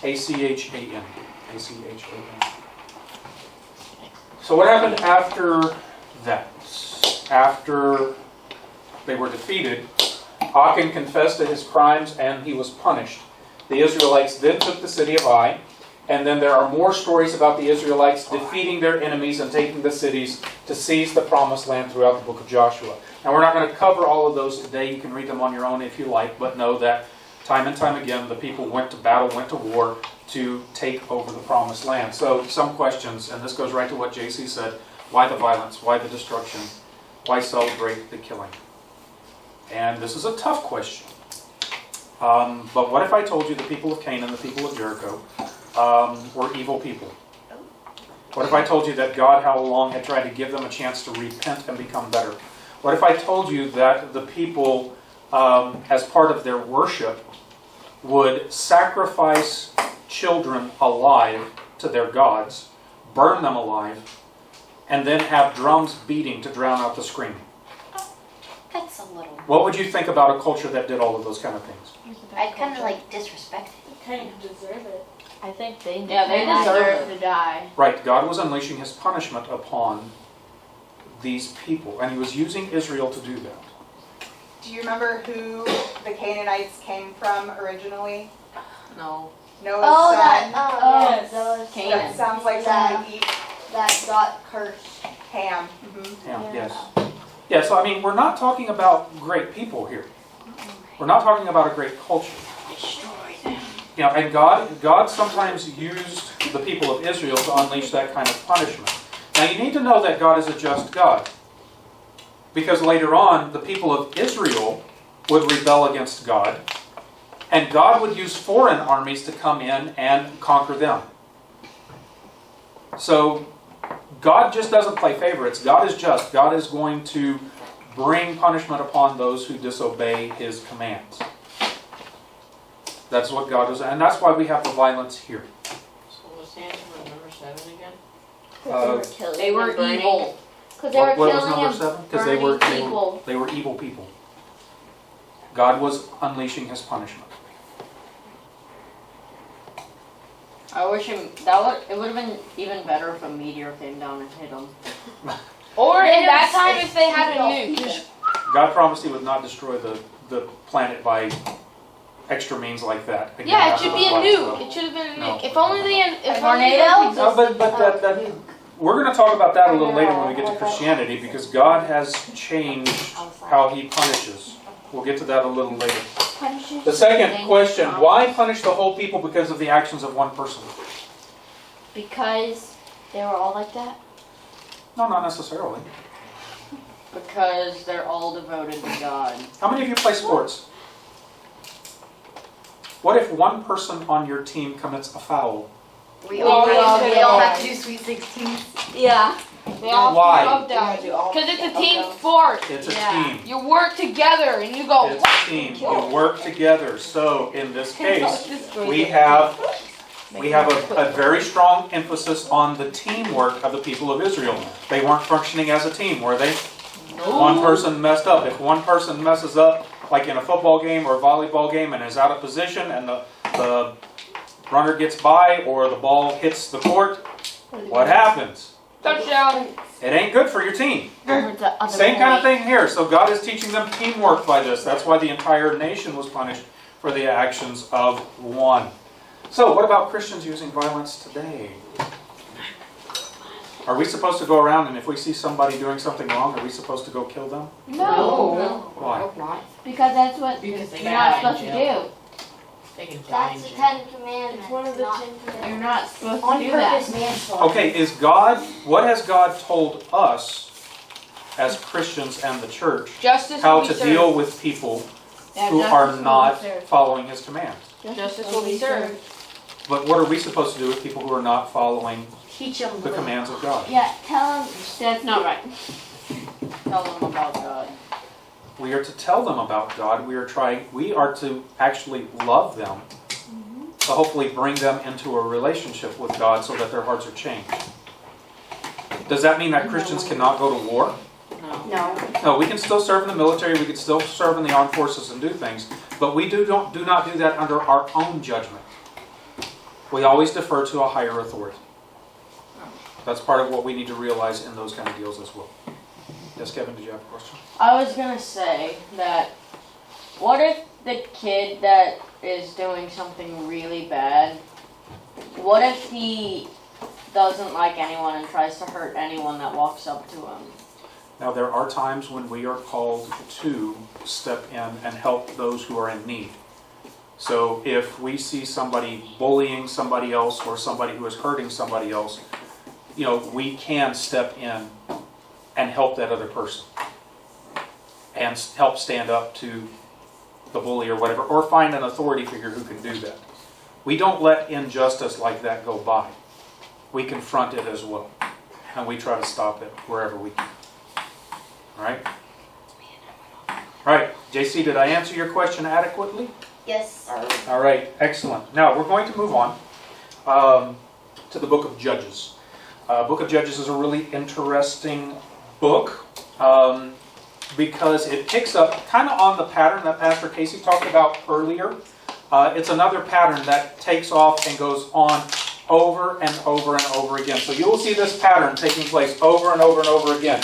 Achan. Achan. So what happened after that? After they were defeated, Achan confessed to his crimes and he was punished. The Israelites then took the city of Ai, and then there are more stories about the Israelites defeating their enemies and taking the cities to seize the promised land throughout the book of Joshua. Now we're not going to cover all of those today. You can read them on your own if you like, but know that time and time again the people went to battle, went to war to take over the promised land. So some questions, and this goes right to what JC said. Why the violence? Why the destruction? Why celebrate the killing? And this is a tough question. But what if I told you the people of Canaan, the people of Jericho, were evil people? What if I told you that God how long had tried to give them a chance to repent and become better? What if I told you that the people, as part of their worship, would sacrifice children alive to their gods, burn them alive, and then have drums beating to drown out the screaming? That's a little... What would you think about a culture that did all of those kind of things? I'd kind of like disrespect it. Kind of deserve it. I think they deserve to die. Right, God was unleashing his punishment upon these people, and he was using Israel to do that. Do you remember who the Canaanites came from originally? No. Noah's Oh, son? Yes. That Canaan. That sounds like someone to eat that got cursed. ham. Yeah, yes. Yeah, so I mean, we're not talking about great people here. We're not talking about a great culture. You know, and God sometimes used the people of Israel to unleash that kind of punishment. Now you need to know that God is a just God. Because later on, the people of Israel would rebel against God, and God would use foreign armies to come in and conquer them. So God just doesn't play favorites. God is just. God is going to bring punishment upon those who disobey his commands. That's what God does, and that's why we have the violence here. So what's the answer for number 7 again? They were evil. Because they were What was killing number and 7? Because they were burning people. They were evil people. God was unleashing his punishment. I wish it would have been even better if a meteor came down and hit them. Or They in that didn't time, say if they had a people. nuke. God promised he would not destroy the planet by extra means like that. Again, Yeah, it that's should not be a God's nuke. will. It should have been a No. nuke. If only they, if A only tornado? No, but that we're going to talk about that a little later when we get to Christianity, because God has changed how he punishes. We'll get to that a little later. Punishes The second things question, wrong. why punish the whole people because of the actions of one person? Because they were all like that. No, not necessarily. Because they're all devoted to God. How many of you play sports? What if one person on your team commits a foul? We all have to do Sweet 16. Yeah. they all Why? rubbed out. Because it's a team sport. It's a Yeah. team. You work together and you go. It's a team. You work together. So in this case, we have a very strong emphasis on the teamwork of the people of Israel. They weren't functioning as a team, were they? One person messed up. If one person messes up, like in a football game or a volleyball game, and is out of position, and the runner gets by or the ball hits the court, what happens? Touchdown. It ain't good for your team. The other Same kind of way. thing here. So God is teaching them teamwork by this. That's why the entire nation was punished for the actions of one. So what about Christians using violence today? Are we supposed to go around and if we see somebody doing something wrong, are we supposed to go kill them? No. Why? Hope not. Because that's what Because they you're not die in supposed to jail. do. They can die That's in the jail. 10 Commandments. It's one of the not 10 commandments. You're not supposed to on do purpose that. manslaughter. Okay, what has God told us as Christians and the church Justice how will be to served. deal with people Yeah, who justice are will be not served. following his commands? Justice will be served. But what are we supposed to do with people who are not following Teach them the commands of God? Yeah, tell them that's not right. Tell them about God. We are to tell them about God. We are to actually love them, to hopefully bring them into a relationship with God so that their hearts are changed. Does that mean that Christians cannot go to war? No. No. No, we can still serve in the military, we can still serve in the armed forces and do things, but we do not do that under our own judgment. We always defer to a higher authority. That's part of what we need to realize in those kind of deals as well. Yes, Kevin, did you have a question? I was gonna say that what if the kid that is doing something really bad, what if he doesn't like anyone and tries to hurt anyone that walks up to him? Now, there are times when we are called to step in and help those who are in need. So if we see somebody bullying somebody else or somebody who is hurting somebody else, we can step in and help that other person and help stand up to the bully or whatever, or find an authority figure who can do that. We don't let injustice like that go by. We confront it as well, and we try to stop it wherever we can. All right? All right, JC, did I answer your question adequately? Yes. All right, excellent. Now, we're going to move on to the book of Judges. Book of Judges is a really interesting book because it picks up kind of on the pattern that Pastor Casey talked about earlier. It's another pattern that takes off and goes on over and over and over again. So you will see this pattern taking place over and over and over again.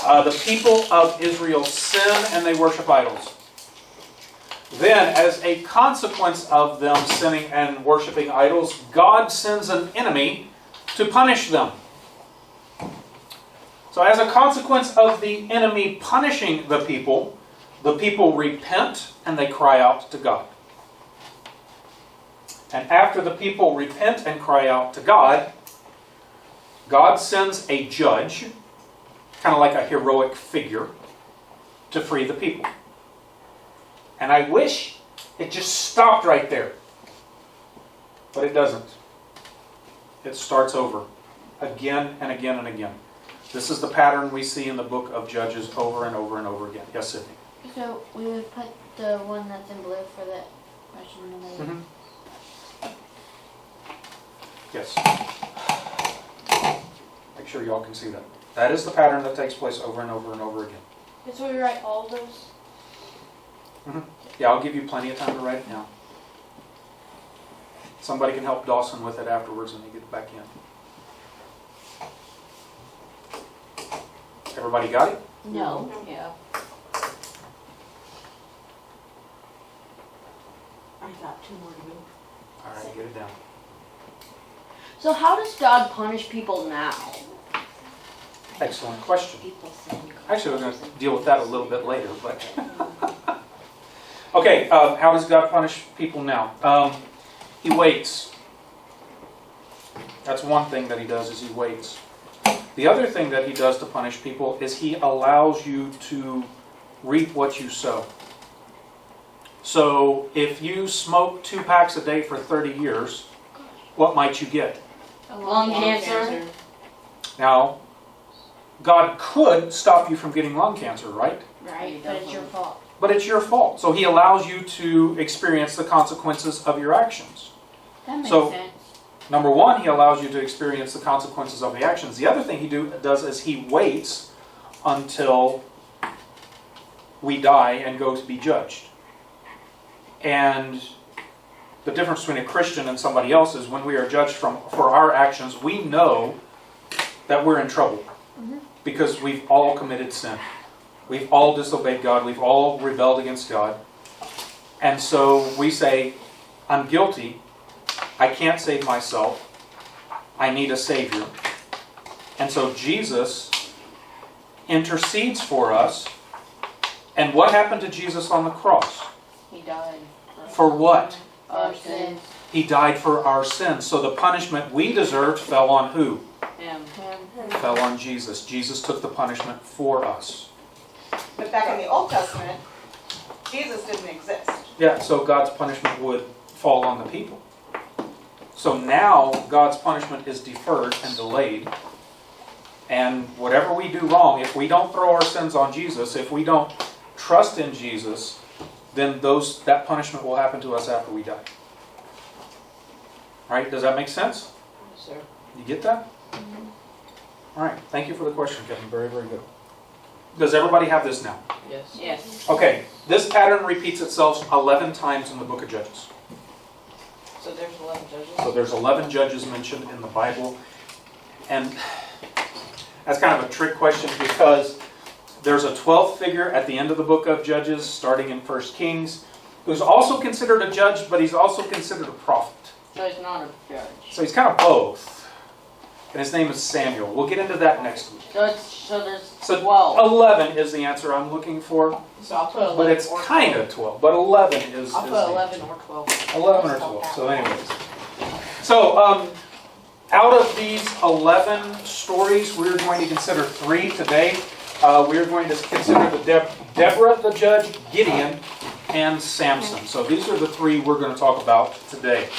The people of Israel sin and they worship idols. Then, as a consequence of them sinning and worshiping idols, God sends an enemy to punish them. So as a consequence of the enemy punishing the people repent and they cry out to God. And after the people repent and cry out to God, God sends a judge, kind of like a heroic figure, to free the people. And I wish it just stopped right there. But it doesn't. It starts over again and again and again. This is the pattern we see in the book of Judges over and over and over again. Yes, Sydney? So we would put the one that's in blue for the question number. Mhm. Yes. Make sure y'all can see that. That is the pattern that takes place over and over and over again. So we write all of those? Yeah, I'll give you plenty of time to write it down. Somebody can help Dawson with it afterwards when he gets back in. Everybody got it? No. Yeah. I got 2 more to go. All right, get it down. So how does God punish people now? Excellent question. People sin. Actually, we're going to deal with that a little bit later. But okay, how does God punish people now? He waits. That's one thing that he does, is he waits. The other thing that he does to punish people is he allows you to reap what you sow. So if you smoke 2 packs a day for 30 years, what might you get? Lung cancer. Now, God could stop you from getting lung cancer, right? Right, but it's your fault. But it's your fault. So he allows you to experience the consequences of your actions. That makes So- sense. Number one, he allows you to experience the consequences of the actions. The other thing he does is he waits until we die and go to be judged. And the difference between a Christian and somebody else is when we are judged for our actions, we know that we're in trouble. Because we've all committed sin. We've all disobeyed God. We've all rebelled against God. And so we say, I'm guilty. I can't save myself. I need a Savior. And so Jesus intercedes for us. And what happened to Jesus on the cross? He died. For what? Our sins. He died for our sins. So the punishment we deserved fell on who? Him. Fell on Jesus. Jesus took the punishment for us. But back in the Old Testament, Jesus didn't exist. Yeah, so God's punishment would fall on the people. So now God's punishment is deferred and delayed. And whatever we do wrong, if we don't throw our sins on Jesus, if we don't trust in Jesus, then that punishment will happen to us after we die. Right? Does that make sense? Yes, sir. You get that? All right. Thank you for the question, Kevin. Very, very good. Does everybody have this now? Yes. Yes. Okay. This pattern repeats itself 11 times in the book of Judges. So there's 11 judges? So there's 11 judges mentioned in the Bible. And that's kind of a trick question because there's a 12th figure at the end of the book of Judges, starting in 1 Kings, who's also considered a judge, but he's also considered a prophet. So he's not a judge. So he's kind of both. And his name is Samuel. We'll get into that next week. So there's So 12. 11 is the answer I'm looking for, So I'll put 11 but it's or kind 12. of 12. But 11 is I'll is put the 11 answer. or 12. 11 or 12. So anyways. So out of these 11 stories, we're going to consider 3 today. We're going to consider the Deborah the judge, Gideon, and Samson. So these are the 3 we're going to talk about today.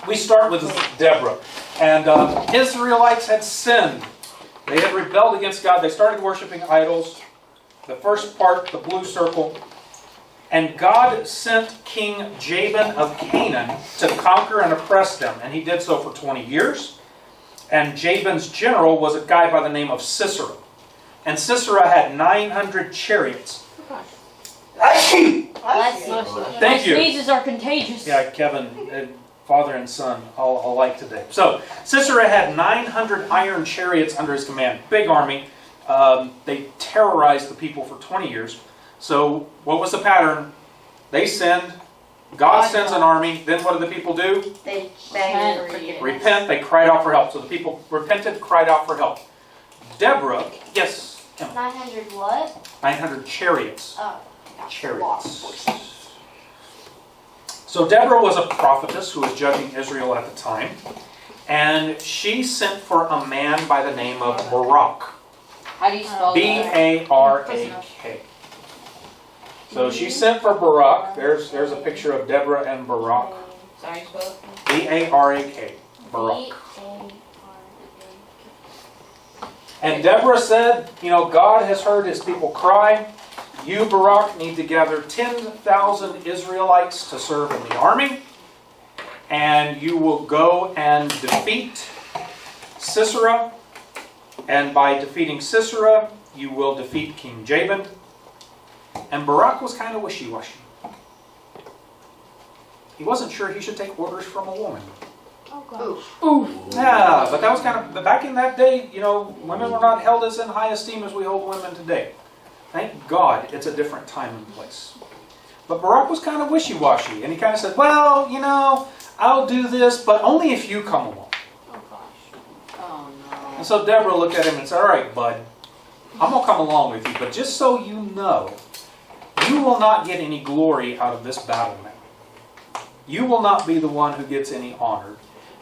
We start with Deborah. And Israelites had sinned. They had rebelled against God. They started worshiping idols. The first part, the blue circle. And God sent King Jabin of Canaan to conquer and oppress them. And he did so for 20 years. And Jabin's general was a guy by the name of Sisera. And Sisera had 900 chariots. Bless you. Thank you. Sneezes are contagious. Yeah, Kevin, father and son, all alike today. So, Sisera had 900 iron chariots under his command. Big army. They terrorized the people for 20 years. So, what was the pattern? They sinned. God sends an army. Then what do the people do? They begged for forgiveness. Repent. They cried out for help. So the people repented, cried out for help. Deborah, yes, Kim, 900 what? 900 chariots. Oh. Chariots. So Deborah was a prophetess who was judging Israel at the time. And she sent for a man by the name of Barak. How do you spell that? B-A-R-A-K. So she sent for Barak. There's a picture of Deborah and Barak. Sorry, you spell it? B-A-R-A-K. Barak. And Deborah said, God has heard his people cry. You, Barak, need to gather 10,000 Israelites to serve in the army. And you will go and defeat Sisera. And by defeating Sisera, you will defeat King Jabin. And Barak was kind of wishy-washy. He wasn't sure he should take orders from a woman. Oh gosh. Yeah, but that was kind of, back in that day, women were not held as in high esteem as we hold women today. Thank God it's a different time and place. But Barak was kind of wishy-washy, and he kind of said, well, I'll do this, but only if you come along. Oh gosh. Oh no. And so Deborah looked at him and said, all right, bud, I'm going to come along with you, but just so you know, you will not get any glory out of this battle now. You will not be the one who gets any honor.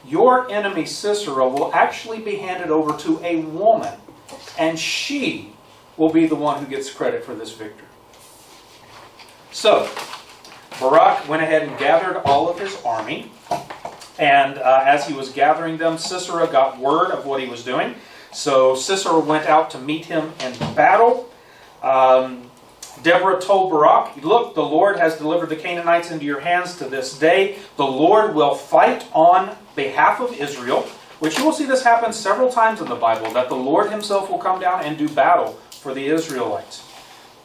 Your enemy Sisera will actually be handed over to a woman, and she will be the one who gets credit for this victory. So, Barak went ahead and gathered all of his army, and as he was gathering them, Sisera got word of what he was doing. So Sisera went out to meet him in battle. Deborah told Barak, look, the Lord has delivered the Canaanites into your hands to this day. The Lord will fight on behalf of Israel, which you will see this happen several times in the Bible, that the Lord himself will come down and do battle for the Israelites.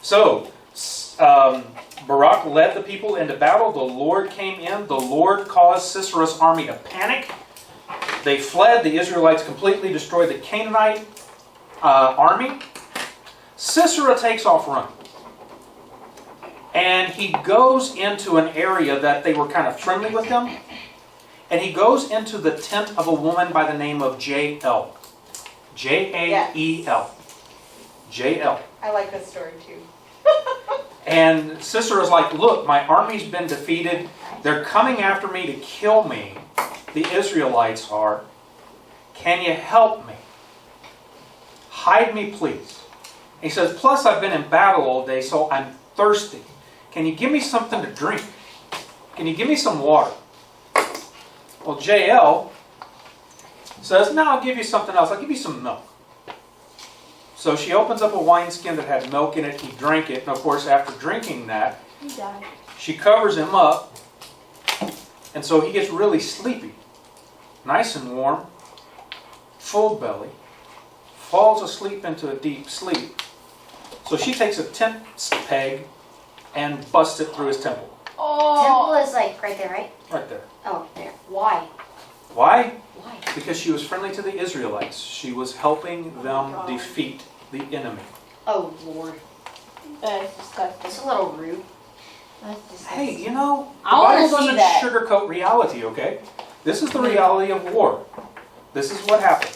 So, Barak led the people into battle. The Lord came in. The Lord caused Sisera's army to panic. They fled. The Israelites completely destroyed the Canaanite army. Sisera takes off running. And he goes into an area that they were kind of friendly with him. And he goes into the tent of a woman by the name of Jael. Jael. Jael. I like this story too. And Sisera's like, look, my army's been defeated. They're coming after me to kill me. The Israelites are. Can you help me? Hide me, please. He says, plus I've been in battle all day, so I'm thirsty. Can you give me something to drink? Can you give me some water? Well, Jael says, no, I'll give you something else. I'll give you some milk. So she opens up a wineskin that had milk in it. He drank it. And of course, after drinking that, He died. she covers him up. And so he gets really sleepy. Nice and warm. Full belly. Falls asleep into a deep sleep. So she takes a tent peg and busts it through his temple. Temple is like right there, right? Right there. Oh, there. Why? Why? Why? Because she was friendly to the Israelites. She was helping them defeat the enemy. Oh, Lord. That is disgusting. That's a little rude. That's disgusting. Hey, the I wanna Bible see doesn't that. sugarcoat reality, okay? This is the reality of war. This is what happened.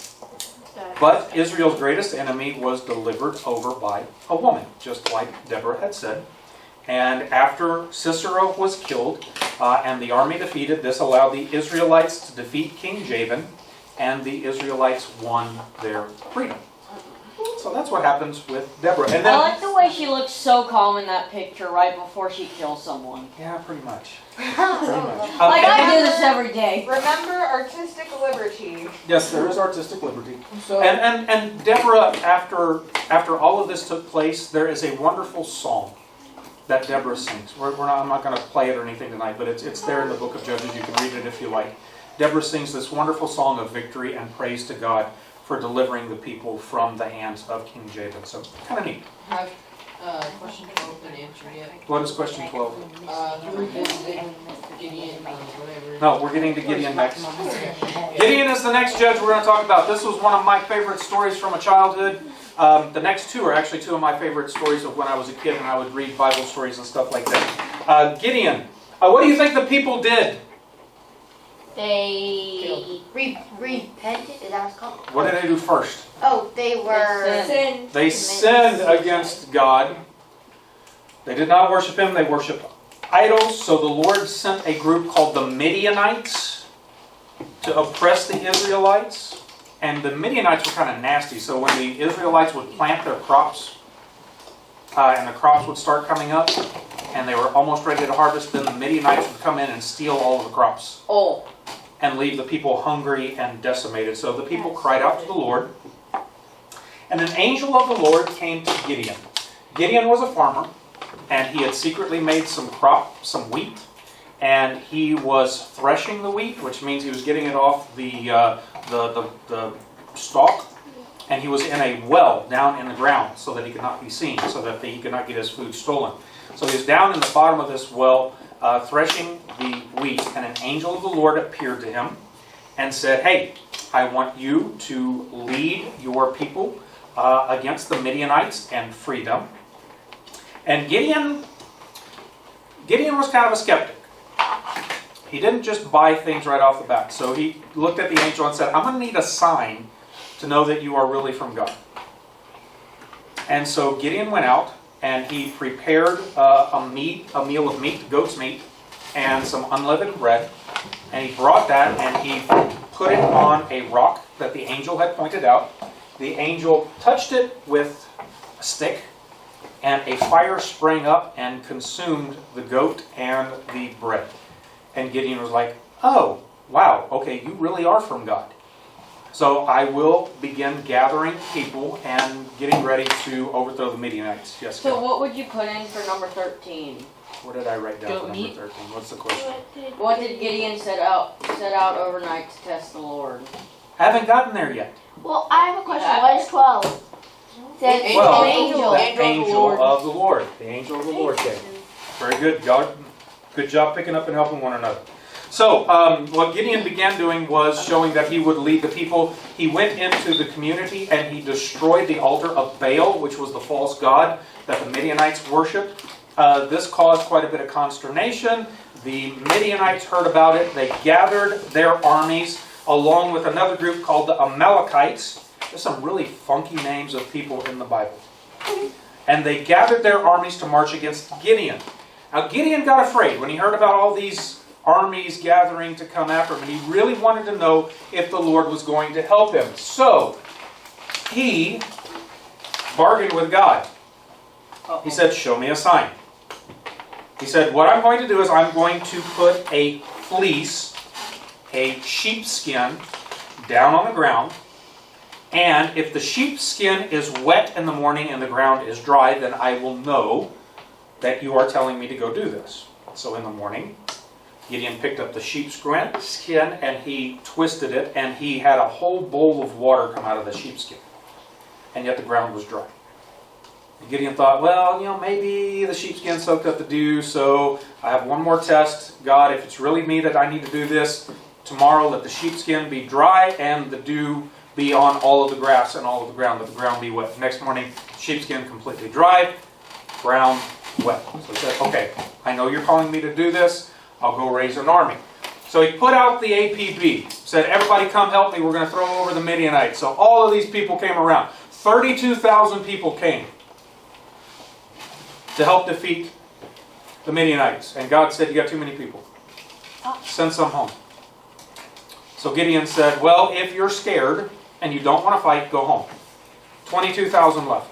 But Israel's greatest enemy was delivered over by a woman, just like Deborah had said. And after Sisera was killed and the army defeated, this allowed the Israelites to defeat King Jabin, and the Israelites won their freedom. So that's what happens with Deborah. And I then, like the way she looks so calm in that picture right before she kills someone. yeah, pretty much. Pretty Oh, much. Like and I then- do this every day. Remember artistic liberty. Yes, there is artistic liberty. So, And Deborah, after all of this took place, there is a wonderful song that Deborah sings. I'm not going to play it or anything tonight, but it's there in the book of Judges. You can read it if you like. Deborah sings this wonderful song of victory and praise to God for delivering the people from the hands of King Jabin. So, kind of neat. have question 12 been answered yet? What is question 12? Who visited Gideon, whatever? No, we're getting to Gideon next. Gideon is the next judge we're going to talk about. This was one of my favorite stories from a childhood. The next two are actually two of my favorite stories of when I was a kid and I would read Bible stories and stuff like that. Gideon, what do you think the people did? They Repented? Is that what it's called? What did they do first? Oh, they were. Sin. They sinned against God. They did not worship Him, they worshiped idols. So the Lord sent a group called the Midianites to oppress the Israelites. And the Midianites were kind of nasty. So when the Israelites would plant their crops, and the crops would start coming up, and they were almost ready to harvest, then the Midianites would come in and steal all of the crops. Oh. And leave the people hungry and decimated. So the people cried out to the Lord. And an angel of the Lord came to Gideon. Gideon was a farmer, and he had secretly made some wheat, and he was threshing the wheat, which means he was getting it off the stalk, and he was in a well down in the ground so that he could not be seen, so that he could not get his food stolen. So he was down in the bottom of this well threshing the wheat, and an angel of the Lord appeared to him and said, "Hey, I want you to lead your people against the Midianites and free them." And Gideon was kind of a skeptic. He didn't just buy things right off the bat. So he looked at the angel and said, "I'm going to need a sign to know that you are really from God." And so Gideon went out and he prepared a meal of meat, goat's meat, and some unleavened bread. And he brought that and he put it on a rock that the angel had pointed out. The angel touched it with a stick, and a fire sprang up and consumed the goat and the bread. And Gideon was like, "Oh, wow, okay, you really are from God. So I will begin gathering people and getting ready to overthrow the Midianites." Yes, So go. what would you put in for number 13? What did I write down Goat for number meat. 13? What's the question? What did Gideon set out overnight to test the Lord? I haven't gotten there yet. Well, I have a question. Yeah. What is 12? Says Well, an angel. The angel of the Lord. The angel of the Lord came. Very good. Good job picking up and helping one another. So, what Gideon began doing was showing that he would lead the people. He went into the community and he destroyed the altar of Baal, which was the false god that the Midianites worshipped. This caused quite a bit of consternation. The Midianites heard about it. They gathered their armies along with another group called the Amalekites. There's some really funky names of people in the Bible. And they gathered their armies to march against Gideon. Now Gideon got afraid when he heard about all these armies gathering to come after him, and he really wanted to know if the Lord was going to help him. So he bargained with God. He said, "Show me a sign." He said, "What I'm going to do is I'm going to put a fleece, a sheepskin, down on the ground. And if the sheepskin is wet in the morning and the ground is dry, then I will know that you are telling me to go do this." So in the morning, Gideon picked up the sheepskin and he twisted it, and he had a whole bowl of water come out of the sheepskin. And yet the ground was dry. And Gideon thought, well, maybe the sheepskin soaked up the dew, so I have one more test. God, if it's really me that I need to do this, tomorrow let the sheepskin be dry and the dew be on all of the grass and all of the ground, let the ground be wet. Next morning, sheepskin completely dry, ground wet. So he said, "Okay, I know you're calling me to do this. I'll go raise an army." So he put out the APB, said, "Everybody come help me, we're going to throw over the Midianites." So all of these people came around. 32,000 people came to help defeat the Midianites. And God said, "You got too many people. Send some home." So Gideon said, "Well, if you're scared and you don't want to fight, go home." 22,000 left.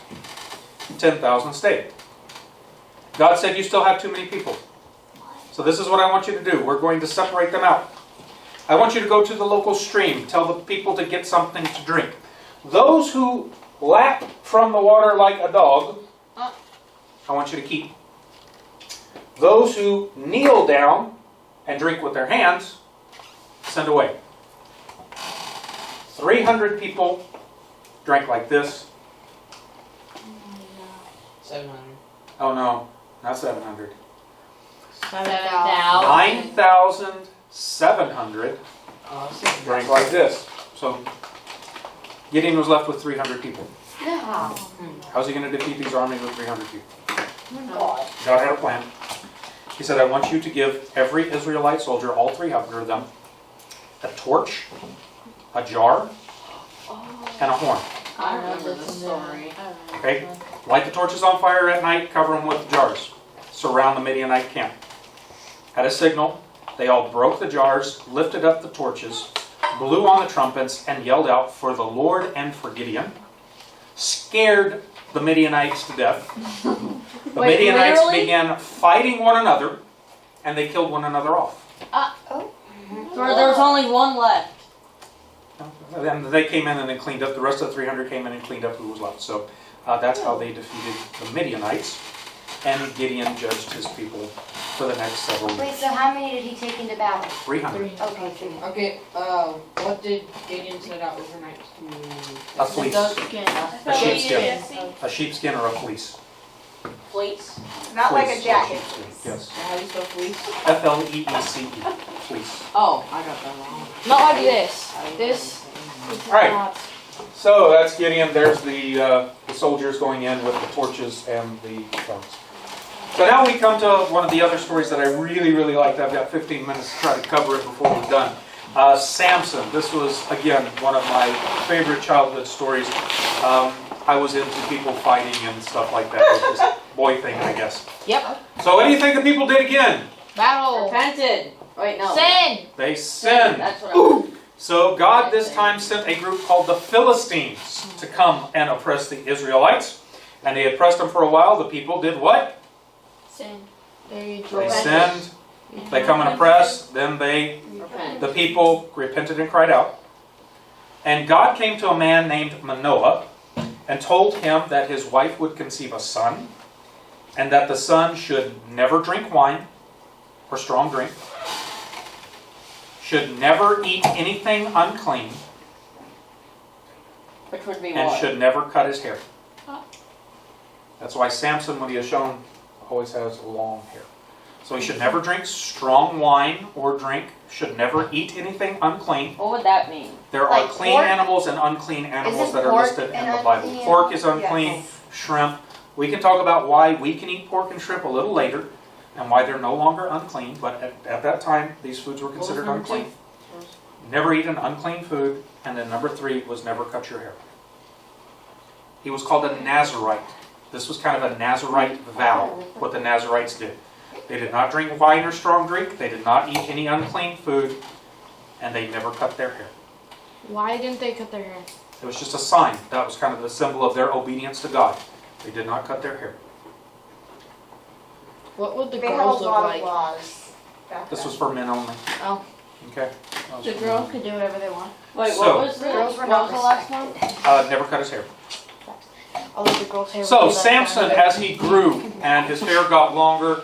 10,000 stayed. God said, "You still have too many people. So this is what I want you to do. We're going to separate them out. I want you to go to the local stream. Tell the people to get something to drink. Those who lap from the water like a dog, I want you to keep. Those who kneel down and drink with their hands, send away." 300 people drank like this. 700. Oh no, not 700. 7,000. 9,700 drank like this. So Gideon was left with 300 people. How's he going to defeat these armies with 300 people? God had a plan. He said, "I want you to give every Israelite soldier, all 300 of them, a torch, a jar, and a horn." I remember this story. Okay? Light the torches on fire at night, cover them with jars. Surround the Midianite camp. At a signal, they all broke the jars, lifted up the torches, blew on the trumpets, and yelled out for the Lord and for Gideon. Scared the Midianites to death. The Wait, Midianites literally? began fighting one another, and they killed one another off. There was only one left. And they came in and then cleaned up. The rest of the 300 came in and cleaned up who was left. So that's how they defeated the Midianites. And Gideon judged his people for the next several Wait, years. so how many did he take into battle? 300. Okay, 300. Okay, what did Gideon set out overnight to? A fleece. A sheepskin. A sheepskin or a fleece. Fleece. Not like a Fleece. jacket. Yes. How do you spell fleece? Fleece. Fleece. Oh, I got that wrong. Not like this. This. All right. So that's Gideon. There's the soldiers going in with the torches and the guns. So now we come to one of the other stories that I really, really liked. I've got 15 minutes to try to cover it before we're done. Samson. This was, again, one of my favorite childhood stories. I was into people fighting and stuff like that. It was this boy thing, I guess. Yep. So what do you think the people did again? Battle. Repented. Wait, no. Sin. They sinned. That's what I was. So God this time sent a group called the Philistines to come and oppress the Israelites. And they oppressed them for a while. The people did what? Sin. They sinned. They come and oppress. Then the people repented and cried out. And God came to a man named Manoah and told him that his wife would conceive a son, and that the son should never drink wine or strong drink, should never eat anything unclean, Which would be and what? should never cut his hair. That's why Samson, when he is shown, always has long hair. So he should never drink strong wine or drink, should never eat anything unclean. What would that mean? There are Like clean pork? animals and unclean animals Isn't that are pork listed in an the Bible. unclean Pork is animal? unclean, Yes. shrimp. We can talk about why we can eat pork and shrimp a little later, and why they're no longer unclean, but at that time, these foods were considered number unclean. two? Never eat an unclean food, and then number 3 was never cut your hair. He was called a Nazarite. This was kind of a Nazarite vow, what the Nazarites did. They did not drink wine or strong drink, they did not eat any unclean food, and they never cut their hair. Why didn't they cut their hair? It was just a sign. That was kind of the symbol of their obedience to God. They did not cut their hair. What would the They had a girls look lot of like? laws back This then. was for men only. Oh. Okay. That was The for girls men could do whatever they want. Wait, So- what was the, Girls were what not was the last one? only. Never cut his hair. Although the girls' hair So would be like Samson, that. as he grew and his hair got longer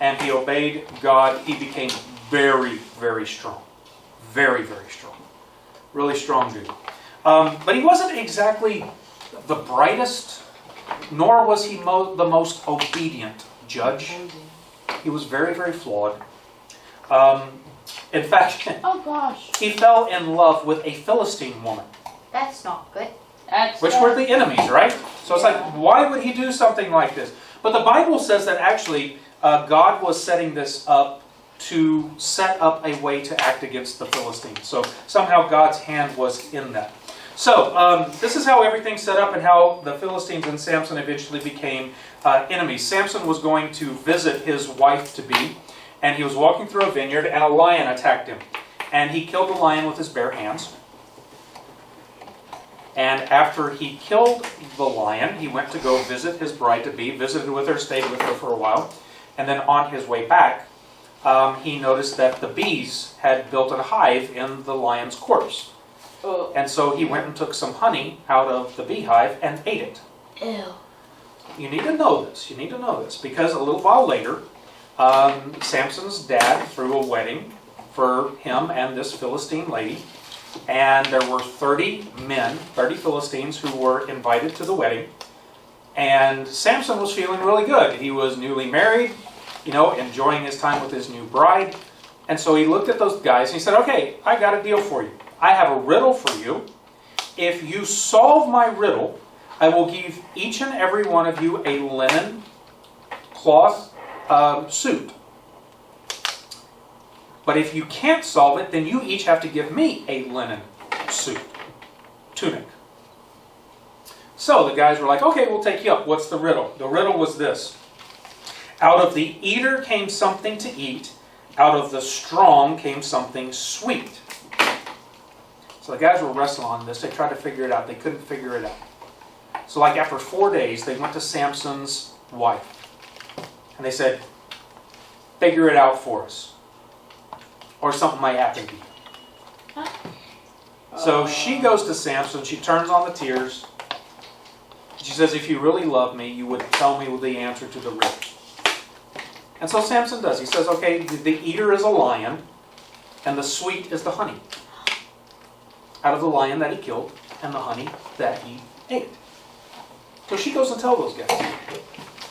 and he obeyed God, he became very, very strong. Very, very strong. Really strong dude. But he wasn't exactly the brightest, nor was he the most obedient judge. He was very, very flawed. In fact, Oh gosh. he fell in love with a Philistine woman, That's not good. That's which were the enemies, right? So it's like, why would he do something like this? But the Bible says that actually God was setting this up to set up a way to act against the Philistines. So somehow God's hand was in that. So this is how everything's set up and how the Philistines and Samson eventually became enemies. Samson was going to visit his wife-to-be, and he was walking through a vineyard, and a lion attacked him. And he killed the lion with his bare hands. And after he killed the lion, he went to go visit his bride-to-be, visited with her, stayed with her for a while. And then on his way back, he noticed that the bees had built a hive in the lion's corpse. And so he went and took some honey out of the beehive and ate it. Ew. You need to know this. You need to know this. Because a little while later, Samson's dad threw a wedding for him and this Philistine lady. And there were 30 men, 30 Philistines who were invited to the wedding. And Samson was feeling really good. He was newly married, enjoying his time with his new bride. And so he looked at those guys and he said, okay, I got a deal for you. I have a riddle for you. If you solve my riddle, I will give each and every one of you a linen cloth suit. But if you can't solve it, then you each have to give me a linen suit, tunic. So the guys were like, okay, we'll take you up. What's the riddle? The riddle was this. Out of the eater came something to eat. Out of the strong came something sweet. So the guys were wrestling on this. They tried to figure it out. They couldn't figure it out. So like after 4 days, they went to Samson's wife. And they said, figure it out for us. Or something might happen to you. So she goes to Samson, she turns on the tears. She says, if you really love me, you would tell me the answer to the riddle. And so Samson does. He says, okay, the eater is a lion, and the sweet is the honey. Out of the lion that he killed, and the honey that he ate. So she goes and tells those guys.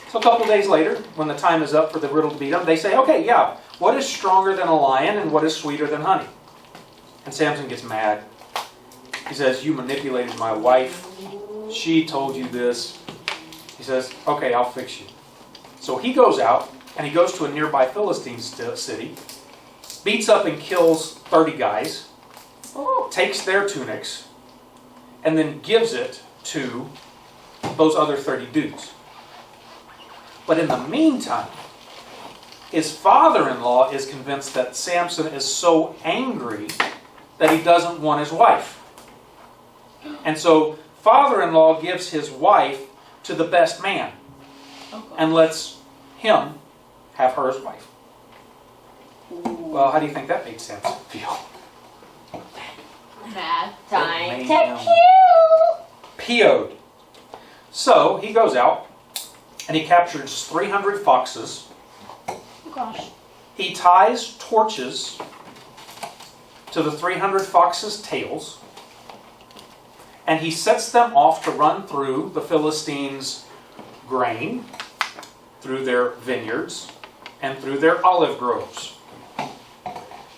So a couple days later, when the time is up for the riddle to be done, they say, okay, yeah, what is stronger than a lion and what is sweeter than honey? And Samson gets mad. He says, you manipulated my wife. She told you this. He says, okay, I'll fix you. So he goes out, and he goes to a nearby Philistine city, beats up and kills 30 guys, takes their tunics, and then gives it to those other 30 dudes. But in the meantime, his father-in-law is convinced that Samson is so angry that he doesn't want his wife. And so father-in-law gives his wife to the best man and lets him have her as wife. Well, how do you think that made Samson feel? Bad. Time It to made him PO'd. So he goes out and he captures 300 foxes. Oh gosh. He ties torches to the 300 foxes' tails, and he sets them off to run through the Philistines' grain, through their vineyards, and through their olive groves.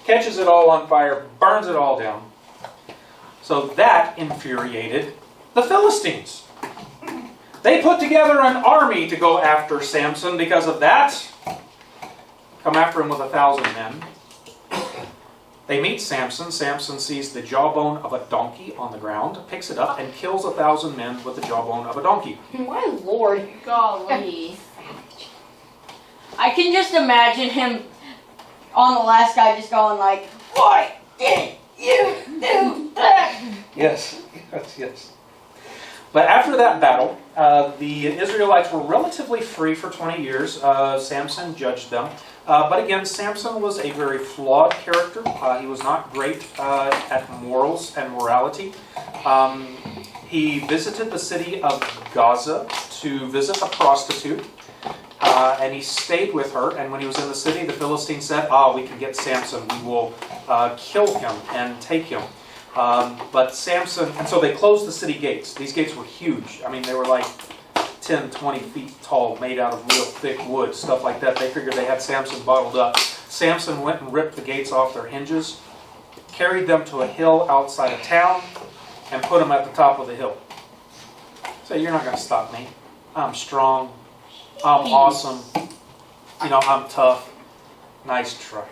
Catches it all on fire, burns it all down. So that infuriated the Philistines. They put together an army to go after Samson because of that. Come after him with 1,000 men. They meet Samson. Samson sees the jawbone of a donkey on the ground, picks it up, and kills 1,000 men with the jawbone of a donkey. My lord. Golly. I can just imagine him on the last guy just going like, why did you do that? Yes, yes. But after that battle, the Israelites were relatively free for 20 years. Samson judged them. But again, Samson was a very flawed character. He was not great at morals and morality. He visited the city of Gaza to visit a prostitute. And he stayed with her. And when he was in the city, the Philistines said, we can get Samson. We will kill him and take him. But Samson, and so they closed the city gates. These gates were huge. I mean, they were like 10, 20 feet tall, made out of real thick wood, stuff like that. They figured they had Samson bottled up. Samson went and ripped the gates off their hinges, carried them to a hill outside of town, and put them at the top of the hill. So you're not going to stop me. I'm strong. I'm awesome. You know, I'm tough. Nice try.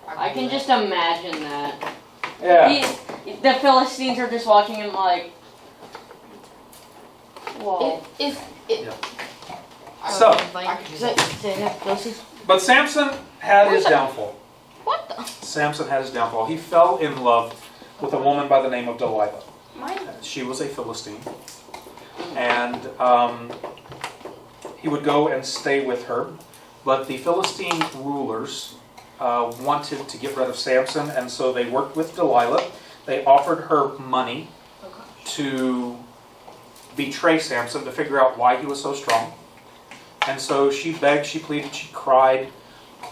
I can just imagine that. Yeah. The Philistines are just watching him like, whoa. So, Say that, Joseph. but Samson had his downfall. What the? Samson had his downfall. He fell in love with a woman by the name of Delilah. She was a Philistine. And he would go and stay with her. But the Philistine rulers wanted to get rid of Samson, and so they worked with Delilah. They offered her money to betray Samson, to figure out why he was so strong. And so she begged, she pleaded, she cried.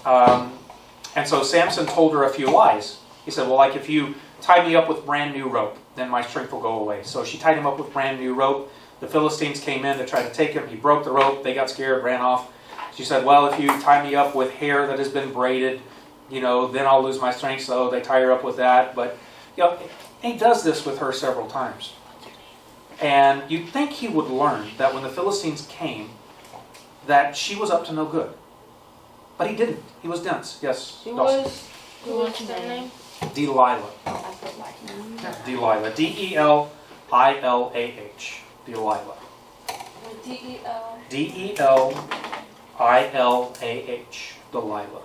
And so Samson told her a few lies. He said, well, like if you tie me up with brand new rope, then my strength will go away. So she tied him up with brand new rope. The Philistines came in to try to take him. He broke the rope. They got scared, ran off. She said, well, if you tie me up with hair that has been braided, you know, then I'll lose my strength. So they tie her up with that. But you know, he does this with her several times. And you'd think he would learn that when the Philistines came, that she was up to no good. But he didn't. He was dense. Yes, She Dawson. was, who was her name? Delilah. Delilah. D-E-L-I-L-A-H. Delilah. D-E-L. D-E-L-I-L-A-H. Delilah.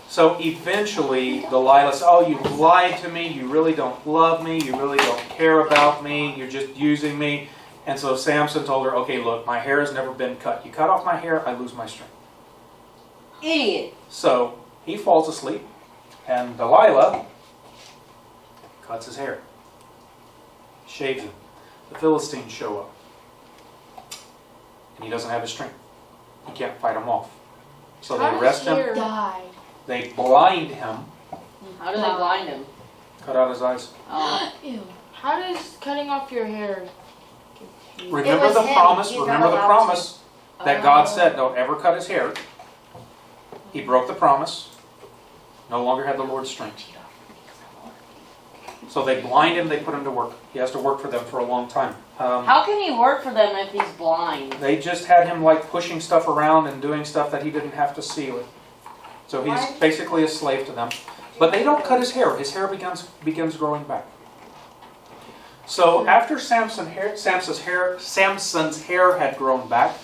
So eventually, Delilah said, oh, you lied to me. You really don't love me. You really don't care about me. You're just using me. And so Samson told her, okay, look, my hair has never been cut. You cut off my hair, I lose my strength. Idiot. So he falls asleep. And Delilah cuts his hair, shaves him. The Philistines show up. And he doesn't have his strength. He can't fight them off. So they arrest him, Died. they blind him, How do they blind him? cut out his eyes. Oh. Ew. How does cutting off your hair? Remember was the him. promise, He's not remember the allowed promise that God Oh. said, don't ever cut his hair. He broke the promise. No longer had the Lord's strength. So they blind him, they put him to work. He has to work for them for a long time. How can he work for them if he's blind? They just had him like pushing stuff around and doing stuff that he didn't have to see with. So he's basically a slave to them. But they don't cut his hair. His hair begins growing back. So after Samson's hair had grown back,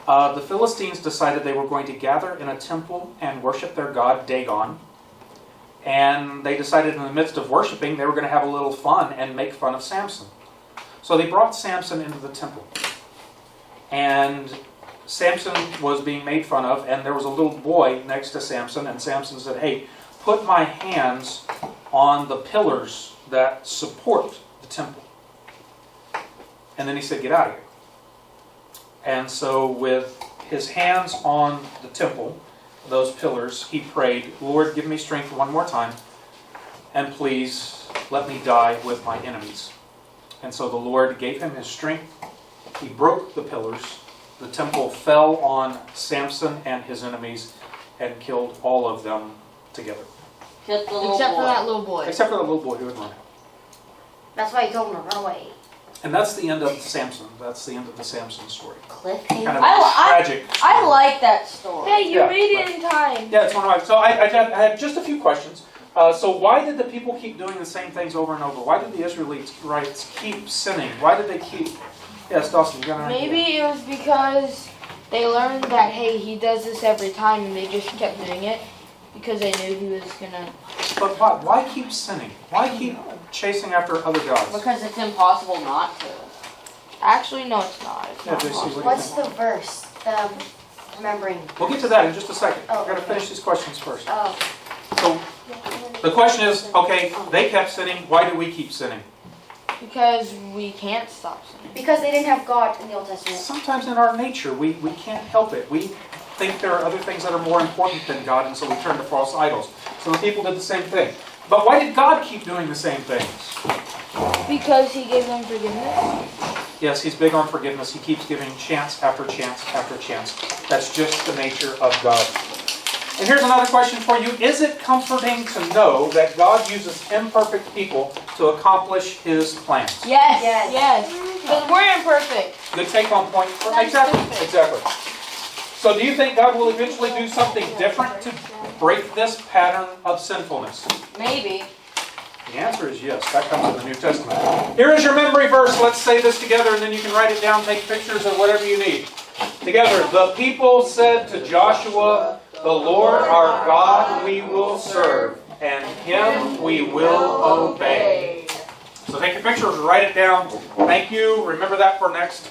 the Philistines decided they were going to gather in a temple and worship their god Dagon. And they decided in the midst of worshiping, they were going to have a little fun and make fun of Samson. So they brought Samson into the temple. And Samson was being made fun of, and there was a little boy next to Samson, and Samson said, hey, put my hands on the pillars that support the temple. And then he said, get out of here. And so with his hands on the temple, those pillars, he prayed, Lord, give me strength one more time, and please let me die with my enemies. And so the Lord gave him his strength. He broke the pillars. The temple fell on Samson and his enemies and killed all of them together. Except the little Except boy. for that little boy. Except for the little boy who had run out. That's why he told him to run away. And that's the end of Samson. That's the end of the Samson story. Cliffhanger. Kind of I- tragic I story. like that story. Hey, you Yeah, made it in time. Yeah, it's one of my. So I had just a few questions. So why did the people keep doing the same things over and over? Why did the Israelites keep sinning? Why did they keep? Yes, Dawson, you got an idea? Maybe it was because they learned that, hey, he does this every time, and they just kept doing it because they knew he was gonna. But why keep sinning? Why keep chasing after other gods? Because it's impossible not to. Actually, no, it's not. It's Yeah, not JC, what do you What's think? the verse? Remembering. We'll get to that in just a second. Oh, We've got to okay. finish these questions first. Oh, So the question is, okay, they kept sinning. Why do we keep sinning? Because we can't stop sinning. because they didn't have God in the Old Testament. Sometimes in our nature, we can't help it. We think there are other things that are more important than God, and so we turn to false idols. So the people did the same thing. But why did God keep doing the same things? Because he gave them forgiveness. Yes, he's big on forgiveness. He keeps giving chance after chance after chance. That's just the nature of God. And here's another question for you. Is it comforting to know that God uses imperfect people to accomplish his plans? Yes. Yes. Yes, because we're imperfect. Good take on point. That's Exactly. stupid. Exactly. So do you think God will eventually do something different to break this pattern of sinfulness? Maybe. The answer is yes. That comes in the New Testament. Here is your memory verse. Let's say this together, and then you can write it down, take pictures, or whatever you need. Together, the people said to Joshua, the Lord our God we will serve, and him we will obey. So take your pictures, write it down. Thank you. Remember that for next.